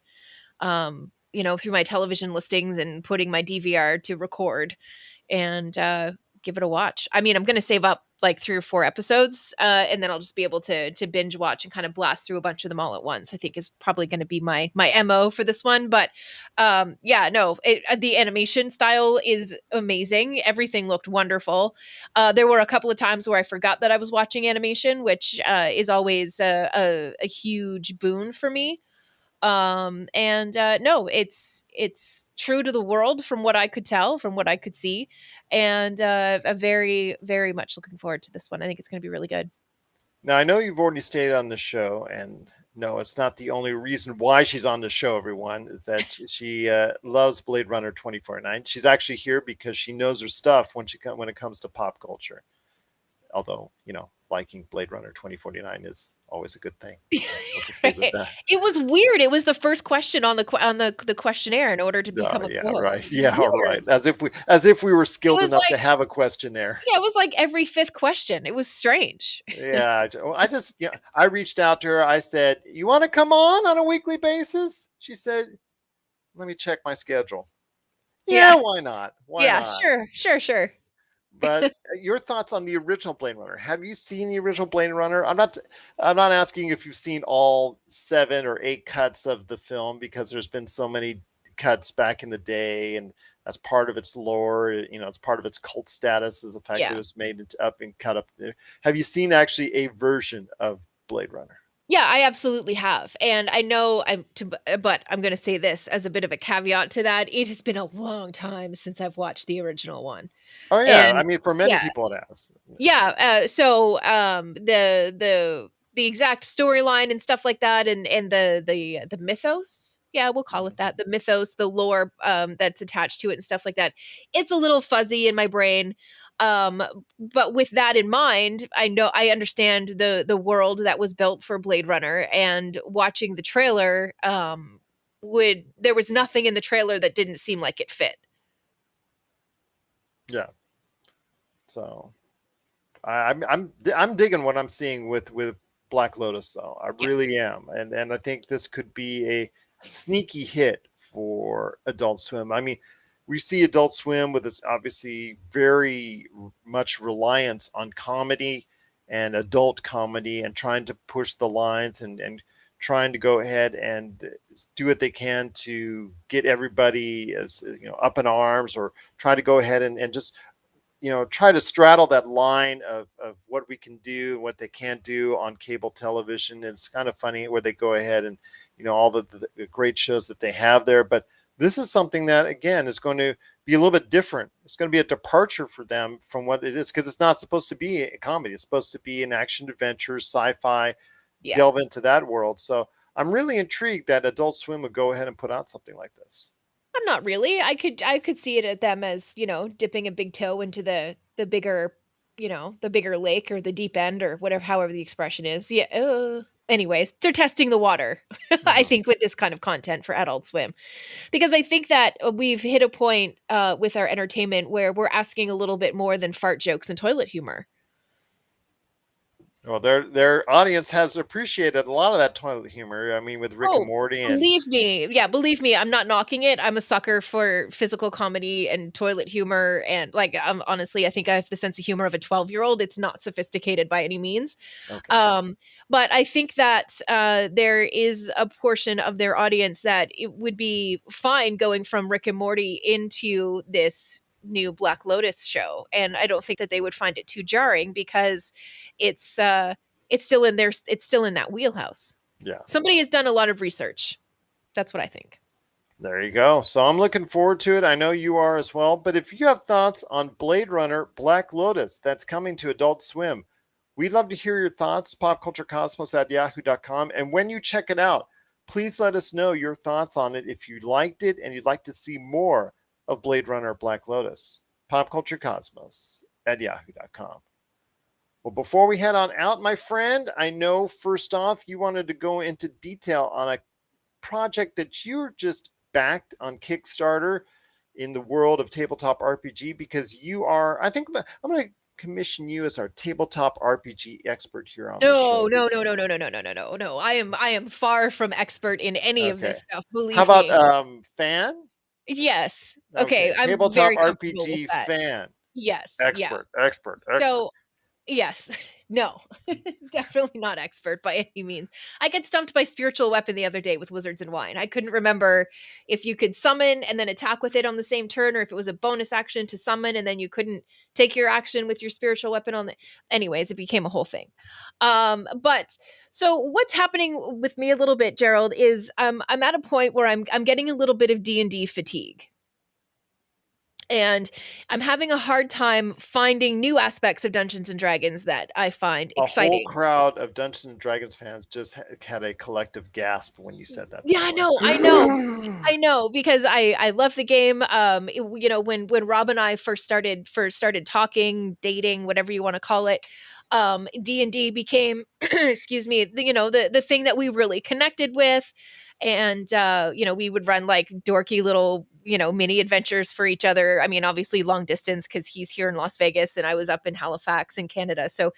B: through my television listings and putting my DVR to record and, give it a watch. I mean, I'm gonna save up, like, 3 or 4 episodes, and then I'll just be able to binge watch and kinda blast through a bunch of them all at once, I think is probably gonna be my MO for this one, but, yeah, no, the animation style is amazing, everything looked wonderful. There were a couple of times where I forgot that I was watching animation, which, is always a huge boon for me. And no, it's true to the world from what I could tell, from what I could see, and I'm very very much looking forward to this one. I think it's going to be really good.
A: Now, I know you've already stated on the show, and no, it's not the only reason why she's on the show, everyone, is that she loves Blade Runner 2049. She's actually here because she knows her stuff when it comes to pop culture. Although, liking Blade Runner 2049 is always a good thing. We'll just leave it at
B: Right.
A: that.
B: It was weird. It was the first question on the questionnaire in order to
A: Oh,
B: become a
A: yeah,
B: co-host.
A: right.
B: It was
A: Yeah,
B: weird.
A: right. As if we were
B: It
A: skilled
B: was
A: enough
B: like
A: to have a questionnaire.
B: yeah, it was like every fifth question. It was strange.
A: Yeah, I reached out to her. I said, "You want to come on a weekly basis?" She said, "Let me check my schedule."
B: Yeah.
A: Yeah, why not? Why
B: Yeah,
A: not?
B: sure.
A: But your thoughts on the original Blade Runner? Have you seen the original Blade Runner? I'm not asking if you've seen all 7 or 8 cuts of the film, because there's been so many cuts back in the day, and that's part of its lore. It's part of its cult status, is the fact that it
B: Yeah.
A: was made up and cut up there. Have you seen actually a version of Blade Runner?
B: Yeah, I absolutely have. And I know but I'm going to say this as a bit of a caveat to that. It has been a long time since I've watched the original one.
A: Oh yeah, I
B: And
A: mean, for many
B: yeah,
A: people it has.
B: yeah, so the exact storyline and stuff like that, and the mythos, yeah, we'll call it
A: Mhm.
B: that, the mythos, the lore that's attached to it and stuff like that. It's a little fuzzy in my brain. Um but with that in mind, I understand the world that was built for Blade Runner, and watching the trailer, would there was nothing in the trailer that didn't seem like it fit.
A: Yeah. So I'm digging what I'm seeing with Black Lotus, though. I
B: Yes.
A: really am, and I think this could be a sneaky hit for Adult Swim. I mean, we see Adult Swim with its obviously very much reliance on comedy and adult comedy, and trying to push the lines, and trying to go ahead and do what they can to get everybody as up in arms, or try to go ahead and just try to straddle that line of what we can do and what they can't do on cable television. And it's kind of funny where they go ahead and all the great shows that they have there. But this is something that, again, is going to be a little bit different. It's going to be a departure for them from what it is, because it's not supposed to be a comedy. It's supposed to be an action adventure, sci-fi,
B: Yeah.
A: delve into that world. So I'm really intrigued that Adult Swim would go ahead and put out something like this.
B: I'm not really. I could see it at them as, dipping a big toe into the bigger, the bigger lake or the deep end or whatever, however the expression is. Yeah. Anyways, they're testing the water, I
A: Mhm.
B: think, with this kind of content for Adult Swim, because I think that we've hit a point with our entertainment where we're asking a little bit more than fart jokes and toilet humor.
A: Well, their audience has appreciated a lot of that toilet humor. I mean, with Rick and
B: Oh,
A: Morty, and
B: believe me. Yeah, believe me, I'm not knocking it. I'm a sucker for physical comedy and toilet humor, and, like, honestly, I think I have the sense of humor of a 12-year-old. It's not sophisticated by any means.
A: okay,
B: Um, but I think that, there is a portion of their audience that it would be fine going from Rick and Morty into this new Black Lotus show, and I don't think that they would find it too jarring, because it's, it's still in that wheelhouse.
A: yeah,
B: Somebody has done a lot of research. That's what I think.
A: there you go. So I'm looking forward to it. I know you are as well. But if you have thoughts on Blade Runner Black Lotus that's coming to Adult Swim, we'd love to hear your thoughts. Popculturecosmos@yahoo.com. And when you check it out, please let us know your thoughts on it if you liked it and you'd like to see more of Blade Runner Black Lotus. Popculturecosmos@yahoo.com. Well, before we head on out, my friend, I know first off you wanted to go into detail on a project that you're just backed on Kickstarter in the world of tabletop RPG, because you are, I think I'm going to commission you as our tabletop RPG expert here on the
B: No,
A: show.
B: no, no, no, no, no, no, no, no, no, no. I am far from expert in any of
A: Okay.
B: this stuff,
A: How
B: believe
A: about
B: me.
A: fan?
B: Yes. Okay,
A: Okay.
B: I'm
A: Tabletop
B: very comfortable with
A: RPG
B: that.
A: fan.
B: Yes, yeah.
A: Expert.
B: So, yes. No. Definitely not expert by any means. I got stumped by spiritual weapon the other day with Wizards and Wine. I couldn't remember if you could summon and then attack with it on the same turn, or if it was a bonus action to summon and then you couldn't take your action with your spiritual weapon on the anyways, it became a whole thing. But so what's happening with me a little bit, Gerald, is I'm at a point where I'm getting a little bit of D&D fatigue. And I'm having a hard time finding new aspects of Dungeons and Dragons that I find
A: A whole
B: exciting.
A: crowd of Dungeons and Dragons fans just had a collective gasp when you said that, by
B: Yeah,
A: the
B: I
A: way.
B: know, I know. I know, because I love the game. When Rob and I first started talking, dating, whatever you want to call it, D&D became excuse me, the thing that we really connected with. And we would run like dorky little, mini adventures for each other. I mean, obviously long distance, cuz he's here in Las Vegas and I was up in Halifax in Canada. So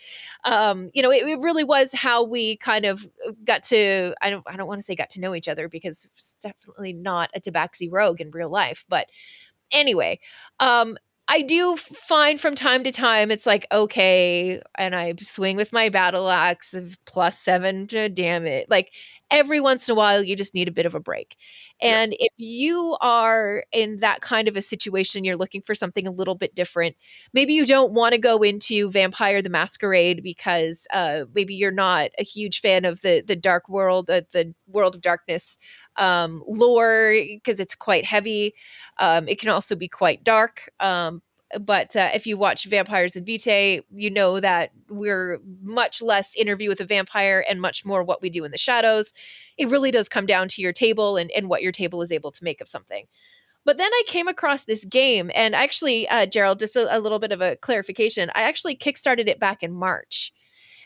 B: it really was how we kind of got to, I don't want to say got to know each other, because it's definitely not a tabaxi rogue in real life, but Anyway, I do find from time to time it's like, okay, and I swing with my battle axe of +7 to damage. Like every once in a while, you just need a bit of a break.
A: Yeah.
B: And if you are in that kind of a situation, you're looking for something a little bit different. Maybe you don't want to go into Vampire the Masquerade because maybe you're not a huge fan of the dark world, the World of Darkness lore because it's quite heavy. It can also be quite dark. But if you watch Vampires and Vitae, you know that we're much less Interview with a Vampire and much more What We Do in the Shadows. It really does come down to your table and what your table is able to make of something. But then I came across this game, and actually, Gerald, just a little bit of a clarification. I actually kickstarted it back in March.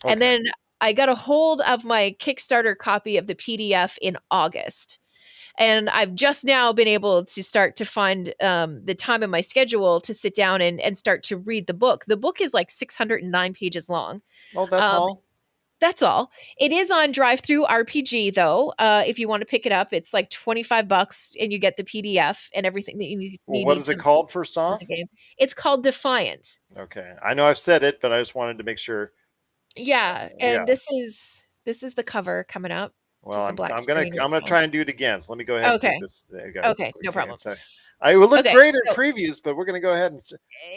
B: And
A: Okay.
B: then I got a hold of my Kickstarter copy of the PDF in August. And I've just now been able to start to find the time in my schedule to sit down and start to read the book. The book is like 609 pages long.
A: Oh, that's
B: Um,
A: all.
B: that's all. It is on Drive Through RPG though. If you want to pick it up, it's like $25 and you get the PDF and everything that you
A: Well, what
B: need
A: is it
B: to
A: called first
B: play
A: off?
B: the game. It's called Defiant.
A: Okay. I know I've said it, but I just wanted to make sure.
B: Yeah, and
A: Yeah.
B: this is the cover coming up.
A: Well,
B: Just a
A: I'm
B: black
A: I'm gonna
B: screen right
A: I'm gonna
B: now.
A: try and do it again. So let me go ahead and take
B: Okay.
A: this. There you go.
B: Okay, no
A: Okay.
B: problem.
A: So I will look
B: Okay,
A: great in
B: so
A: previews, but we're gonna go ahead and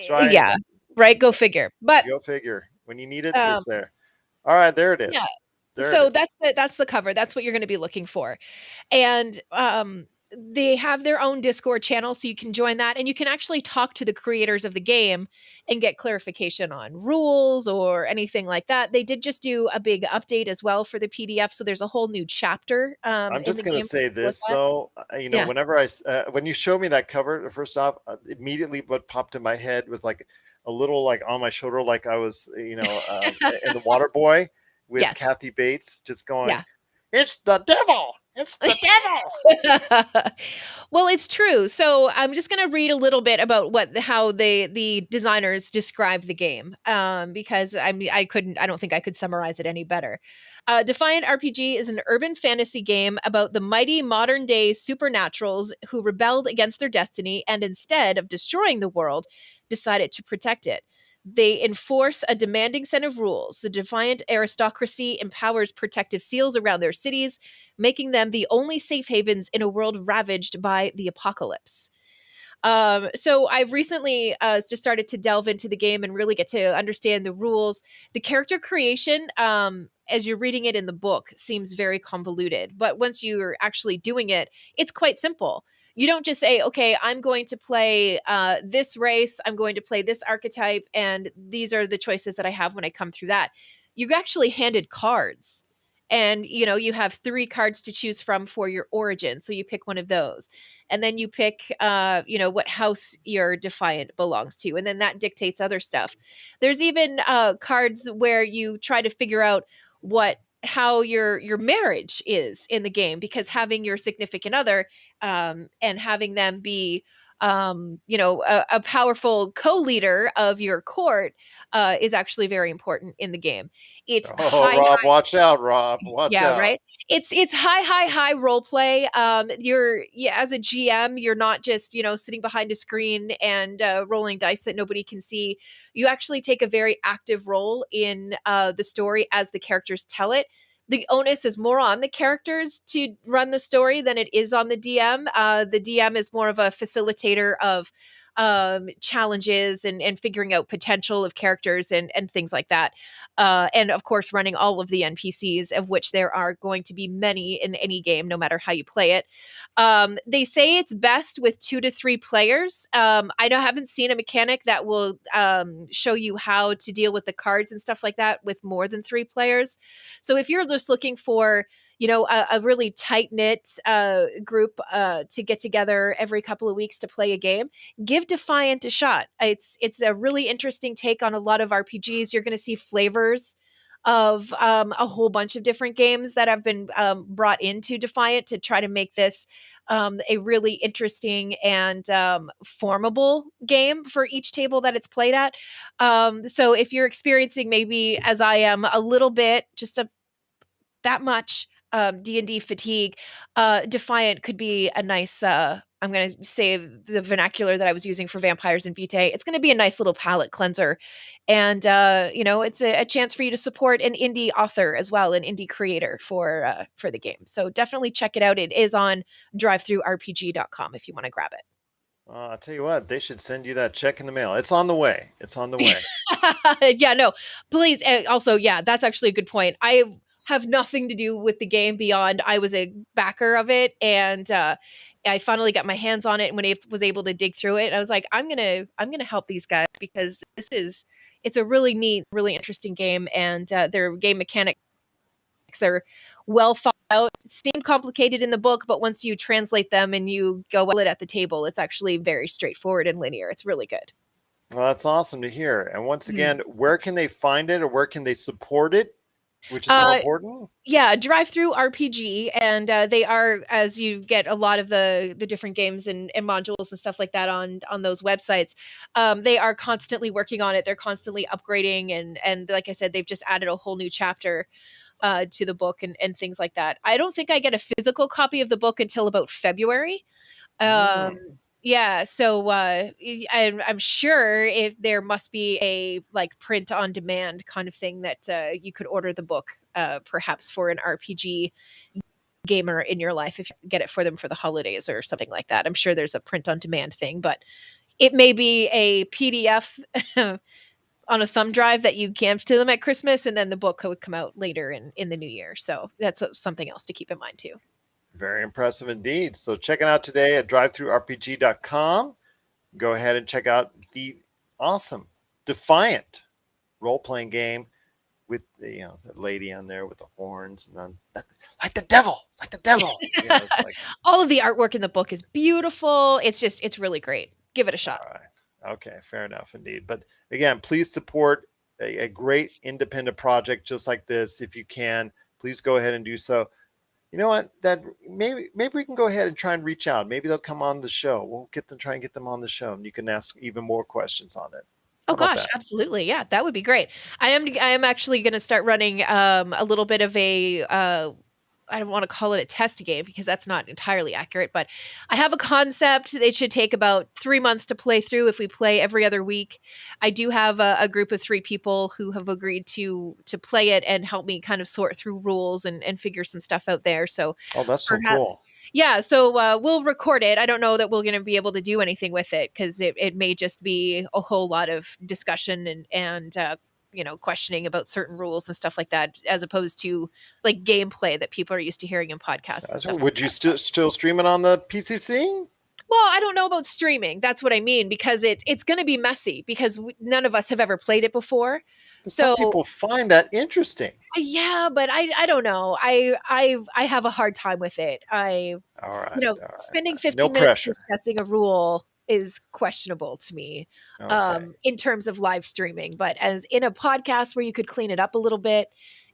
A: try and
B: yeah, right. Go figure. But
A: go figure. When you need it,
B: um,
A: it's there. All right, there it
B: yeah.
A: is. There it
B: So
A: is.
B: that's the cover. That's what you're going to be looking for. And they have their own Discord channel, so you can join that, and you can actually talk to the creators of the game and get clarification on rules or anything like that. They did just do a big update as well for the PDF, so there's a whole new chapter
A: I'm
B: in the
A: just gonna
B: game for
A: say
B: you to look
A: this
B: at.
A: though.
B: Yeah.
A: Whenever when you showed me that cover, first off, immediately what popped in my head was like a little like on my shoulder, like I was, in the Water Boy with
B: Yes.
A: Kathy Bates, just going,
B: Yeah.
A: "It's the devil! It's the devil!"
B: Well, it's true. So I'm just going to read a little bit about how the designers described the game, because I mean I don't think I could summarize it any better. Defiant RPG is an urban fantasy game about the mighty modern day supernaturals who rebelled against their destiny and instead of destroying the world, decided to protect it. They enforce a demanding set of rules. The defiant aristocracy empowers protective seals around their cities, making them the only safe havens in a world ravaged by the apocalypse. So I've recently just started to delve into the game and really get to understand the rules. The character creation, as you're reading it in the book, seems very convoluted, but once you're actually doing it, it's quite simple. You don't just say, okay, I'm going to play this race, I'm going to play this archetype, and these are the choices that I have when I come through that. You're actually handed cards. And you have 3 cards to choose from for your origin. So you pick one of those and then you pick what house your defiant belongs to, and then that dictates other stuff. There's even cards where you try to figure out what how your marriage is in the game, because having your significant other and having them be a powerful co-leader of your court is actually very important in the game. It's
A: Oh,
B: high.
A: Rob, watch out, Rob, watch
B: Yeah,
A: out.
B: right. It's high role play. As a GM, you're not just sitting behind a screen and rolling dice that nobody can see. You actually take a very active role in the story as the characters tell it. The onus is more on the characters to run the story than it is on the DM. The DM is more of a facilitator of challenges and figuring out potential of characters and things like that. And of course, running all of the NPCs, of which there are going to be many in any game, no matter how you play it. They say it's best with 2 to 3 players. Haven't seen a mechanic that will show you how to deal with the cards and stuff like that with more than 3 players. So if you're just looking for a really tight knit group to get together every couple of weeks to play a game, give Defiant a shot. It's a really interesting take on a lot of RPGs. You're going to see flavors of a whole bunch of different games that have been brought into Defiant to try to make this a really interesting and formable game for each table that it's played at. So if you're experiencing, maybe as I am, a little bit, just that much D&D fatigue, Defiant could be a nice I'm going to say the vernacular that I was using for vampires and Vitae. It's going to be a nice little palate cleanser. And, it's a chance for you to support an indie author as well, an indie creator for the game. So definitely check it out. It is on drivethrurpg.com if you want to grab it.
A: I'll tell you what, they should send you that check in the mail. It's on the way. It's on the way.
B: Yeah, no, please. Also, yeah, that's actually a good point. I have nothing to do with the game beyond I was a backer of it, and I finally got my hands on it. And when I was able to dig through it, I was like, I'm gonna help these guys because it's a really neat, really interesting game, and their game mechanics are well thought out. Seem complicated in the book, but once you translate them and you go it at the table, it's actually very straightforward and linear. It's really good.
A: Well, that's awesome to hear. And once again, where can they find it or where can they support it? Which is more important?
B: Yeah, Drive-Thru RPG, and they are, as you get a lot of the different games and modules and stuff like that on those websites, they are constantly working on it. They're constantly upgrading, and like I said, they've just added a whole new chapter to the book and things like that. I don't think I get a physical copy of the book until about February. Yeah, so I'm sure if there must be a like print on demand kind of thing that you could order the book, perhaps for an RPG gamer in your life if you get it for them for the holidays or something like that. I'm sure there's a print on demand thing, but it may be a PDF on a thumb drive that you give to them at Christmas, and then the book would come out later in the new year. So that's something else to keep in mind too.
A: Very impressive indeed. So check it out today at drivethrurpg.com. Go ahead and check out the awesome Defiant role-playing game with the lady on there with the horns and like the devil. It's like,
B: all of the artwork in the book is beautiful. It's really great. Give it a shot.
A: All right. Okay, fair enough indeed. But again, please support a great independent project just like this if you can. Please go ahead and do so. You know what? That maybe we can go ahead and try and reach out. Maybe they'll come on the show. We'll try and get them on the show, and you can ask even more questions on it.
B: Oh gosh, absolutely. Yeah, that would be great. I am actually going to start running a little bit of a I don't want to call it a test game because that's not entirely accurate, but I have a concept. It should take about 3 months to play through if we play every other week. I do have a group of 3 people who have agreed to play it and help me kind of sort through rules and figure some stuff out there. So
A: that's so cool.
B: Yeah, so we'll record it. I don't know that we're going to be able to do anything with it because it may just be a whole lot of discussion and questioning about certain rules and stuff like that, as opposed to like gameplay that people are used to hearing in podcasts. And stuff
A: Would you still stream it on the PCC?
B: Well, I don't know about streaming. That's what I mean, because it's going to be messy because none of us have ever played it before. So
A: some people find that interesting.
B: Yeah, but I don't know. I have a hard time with it.
A: All right.
B: Spending 15 minutes discussing a rule is questionable to me, in terms of live streaming. But as in a podcast where you could clean it up a little bit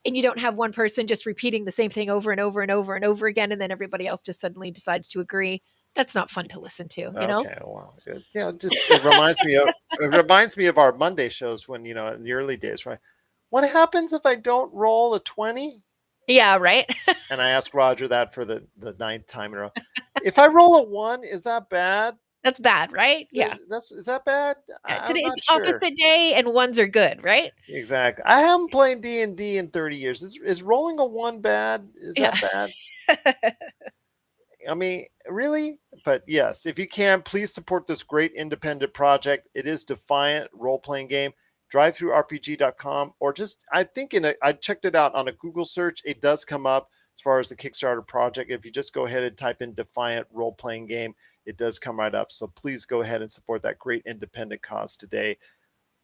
B: and you don't have one person just repeating the same thing over and over and over and over again, and then everybody else just suddenly decides to agree. That's not fun to listen to, you know?
A: Okay, well, it reminds me of our Monday shows when, in the early days, right? What happens if I don't roll a 20?
B: Yeah, right.
A: And I asked Roger that for the 9th time in a row. If I roll a 1, is that bad?
B: That's bad, right? Yeah.
A: Is that bad?
B: Yeah, today it's opposite day and 1s are good, right?
A: Exactly. I haven't played D&D in 30 years. Is rolling a 1 bad? Is that bad? I mean, really? But yes, if you can, please support this great independent project. It is Defiant role-playing game. drivethrurpg.com, or just, I checked it out on a Google search. It does come up as far as the Kickstarter project. If you just go ahead and type in Defiant role-playing game, it does come right up. So please go ahead and support that great independent cause today.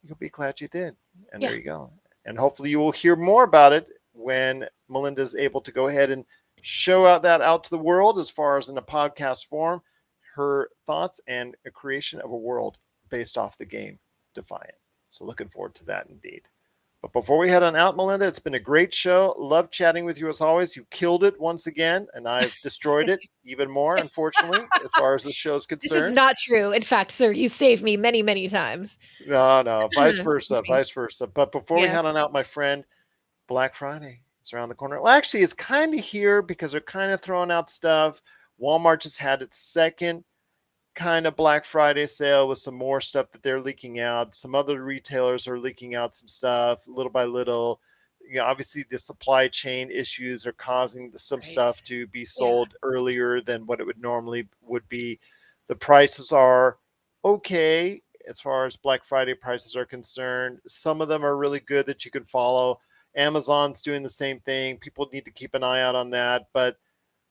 A: You'll be glad you did. And There you go. And hopefully you will hear more about it when Melinda's able to go ahead and show out to the world as far as in a podcast form, her thoughts and a creation of a world based off the game Defiant. So looking forward to that indeed. But before we head on out, Melinda, it's been a great show. Love chatting with you as always. You killed it once again, and I've destroyed it even more, unfortunately, as far as the show's concerned.
B: This is not true. In fact, sir, you saved me many, many times.
A: No, vice versa. But before we head on out, my friend, Black Friday is around the corner. Well, actually, it's kind of here because they're kind of throwing out stuff. Walmart just had its second kind of Black Friday sale with some more stuff that they're leaking out. Some other retailers are leaking out some stuff little by little. Obviously the supply chain issues are causing some
B: Right.
A: stuff to be
B: Yeah.
A: sold earlier than what it would normally would be. The prices are okay as far as Black Friday prices are concerned. Some of them are really good that you can follow. Amazon's doing the same thing. People need to keep an eye out on that. But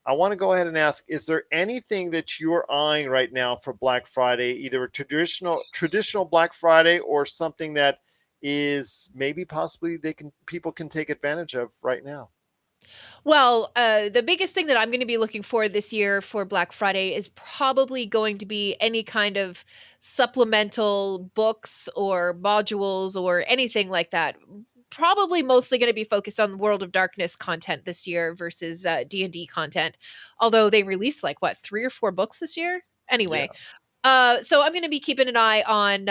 A: I want to go ahead and ask, is there anything that you're eyeing right now for Black Friday, either a traditional Black Friday or something that is maybe possibly people can take advantage of right now?
B: Well, the biggest thing that I'm going to be looking for this year for Black Friday is probably going to be any kind of supplemental books or modules or anything like that. Probably mostly going to be focused on World of Darkness content this year versus D&D content. Although they released like what 3 or 4 books this year. Anyway,
A: Yeah.
B: so I'm going to be keeping an eye on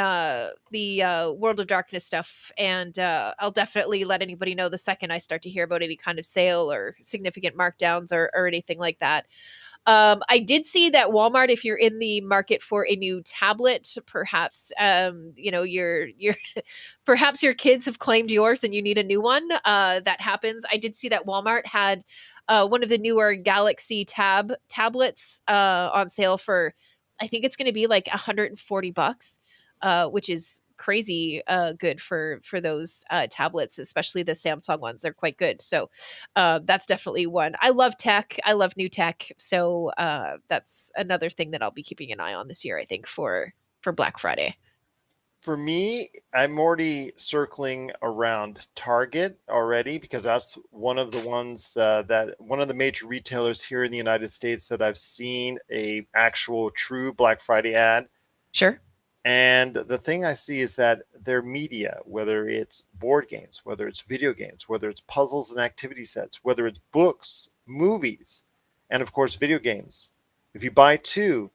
B: the World of Darkness stuff, and I'll definitely let anybody know the second I start to hear about any kind of sale or significant markdowns or anything like that. I did see that Walmart, if you're in the market for a new tablet, perhaps your perhaps your kids have claimed yours and you need a new one. That happens. I did see that Walmart had one of the newer Galaxy tablets on sale for, I think it's going to be like $140, which is crazy good for those tablets, especially the Samsung ones. They're quite good. So that's definitely one. I love tech. I love new tech. So that's another thing that I'll be keeping an eye on this year, I think, for Black Friday.
A: For me, I'm already circling around Target already because that's one of the ones that one of the major retailers here in the United States that I've seen a actual true Black Friday ad.
B: Sure.
A: And the thing I see is that their media, whether it's board games, whether it's video games, whether it's puzzles and activity sets, whether it's books, movies, and of course, video games, if you buy 2,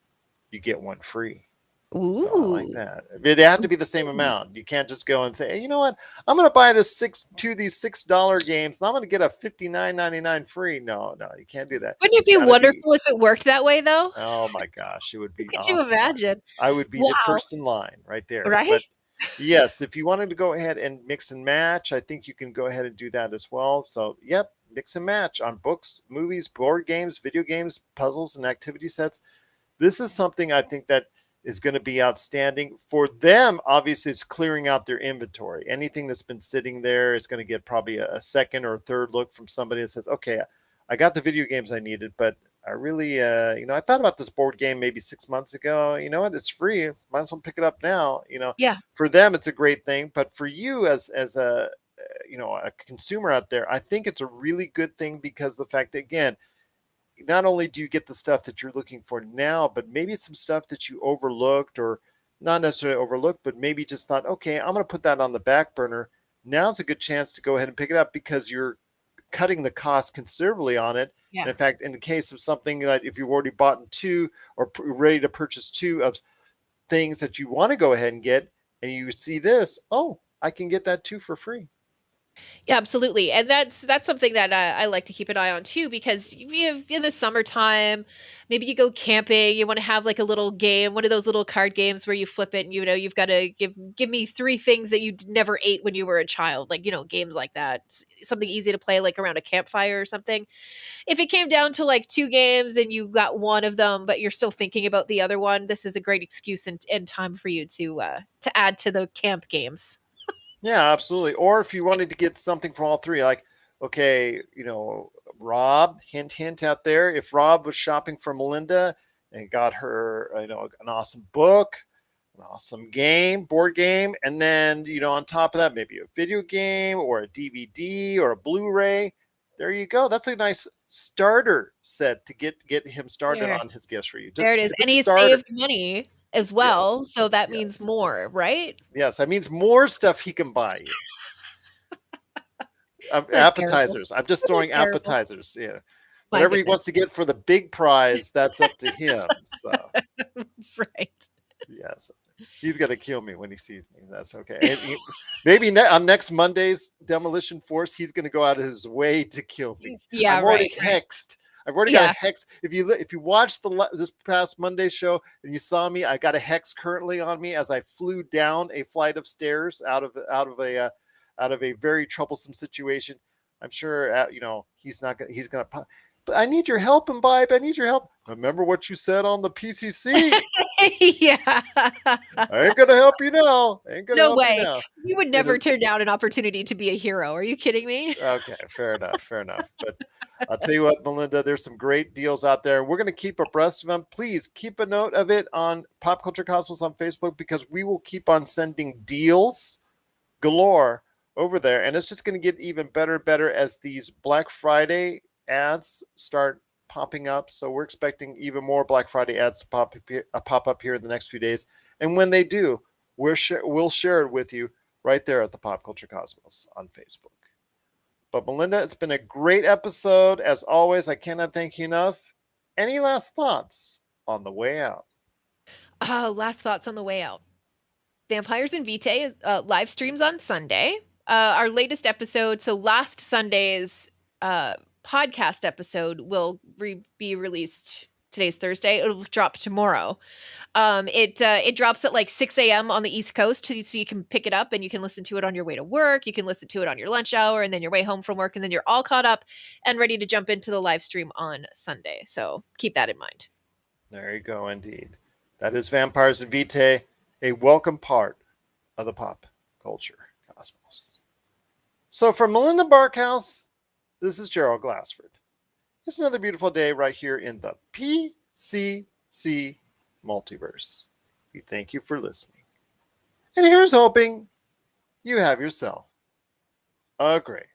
A: you get 1 free. So I like
B: Ooh.
A: that. They have to be the same amount. You can't just go and say, hey, you know what? I'm going to buy these $6 games and I'm going to get a $59.99 free. No, you can't do that.
B: Wouldn't it
A: It's
B: be
A: got to be.
B: wonderful if it worked that way, though?
A: Oh my gosh, it would be
B: Could you
A: awesome.
B: imagine?
A: I would be the
B: Wow.
A: first in line right there.
B: Right?
A: But yes, if you wanted to go ahead and mix and match, I think you can go ahead and do that as well. So, yep, mix and match on books, movies, board games, video games, puzzles, and activity sets. This is something I think that is going to be outstanding for them. Obviously, it's clearing out their inventory. Anything that's been sitting there is going to get probably a second or third look from somebody that says, okay, I got the video games I needed, but I really, I thought about this board game maybe 6 months ago. You know what? It's free. Might as well pick it up now.
B: Yeah.
A: For them, it's a great thing. But for you as a, a consumer out there, I think it's a really good thing because the fact that, again, not only do you get the stuff that you're looking for now, but maybe some stuff that you overlooked or not necessarily overlooked, but maybe just thought, okay, I'm going to put that on the back burner. Now's a good chance to go ahead and pick it up because you're cutting the cost considerably on it.
B: Yeah.
A: And in fact, in the case of something that if you've already bought 2 or ready to purchase 2 of things that you want to go ahead and get, and you see this, oh, I can get that 2 for free.
B: Yeah, absolutely. And that's something that I like to keep an eye on too, because you have, in the summertime, maybe you go camping, you want to have like a little game, one of those little card games where you flip it and you've got to give me 3 things that you never ate when you were a child, like, games like that. Something easy to play like around a campfire or something. If it came down to like 2 games and you got one of them but you're still thinking about the other one, this is a great excuse and time for you to add to the camp games.
A: Yeah, absolutely. Or if you wanted to get something from all 3, like, okay, Rob, hint, hint out there. If Rob was shopping for Melinda and got her, an awesome book, an awesome game, board game, and then, on top of that, maybe a video game or a DVD or a Blu-ray, there you go. That's a nice starter set to get him started
B: There.
A: on his gifts for you. Just
B: There it is.
A: a
B: And
A: good
B: he
A: starter.
B: saved money as
A: Yes,
B: well, so that means
A: yes,
B: more, right?
A: yes. That means more stuff he can buy you.
B: That's terrible.
A: Appetizers. I'm just
B: That's
A: throwing
B: terrible.
A: appetizers. Yeah.
B: My
A: Whatever he wants
B: goodness.
A: to get for the big prize, that's up to him. So,
B: Right.
A: yes, he's going to kill me when he sees me. That's okay. And maybe on next Monday's Demolition Force, he's going to go out of his way to kill me.
B: Yeah,
A: I'm already
B: right.
A: hexed. I've already got a hex. If you watched this past Monday show and you saw me, I got a hex currently on me as I flew down a flight of stairs out of a very troublesome situation. I'm sure he's gonna. But I need your help, Imbibe. I need your help. Remember what you said on the PCC.
B: Yeah.
A: I ain't gonna help you now.
B: No way. You would never turn down an opportunity to be a hero. Are you kidding me?
A: Okay, fair enough. But I'll tell you what, Melinda, there's some great deals out there. We're going to keep abreast of them. Please keep a note of it on Pop Culture Cosmos on Facebook, because we will keep on sending deals galore over there. And it's just going to get even better and better as these Black Friday ads start popping up. So we're expecting even more Black Friday ads to pop up here in the next few days. And when they do, we'll share it with you right there at the Pop Culture Cosmos on Facebook. But Melinda, it's been a great episode. As always, I cannot thank you enough. Any last thoughts on the way out?
B: Last thoughts on the way out. Vampires and Vitae is live streams on Sunday. Our latest episode, so last Sunday's podcast episode, will be released. Today's Thursday. It'll drop tomorrow. It drops at like 6 a.m. on the East Coast, so you can pick it up and you can listen to it on your way to work. You can listen to it on your lunch hour and then your way home from work, and then you're all caught up and ready to jump into the live stream on Sunday. So keep that in mind.
A: There you go, indeed. That is Vampires and Vitae, a welcome part of the Pop Culture Cosmos. So for Melinda Barkhouse, this is Gerald Glassford. It's another beautiful day right here in the PCC Multiverse. We thank you for listening. And here's hoping you have yourself a great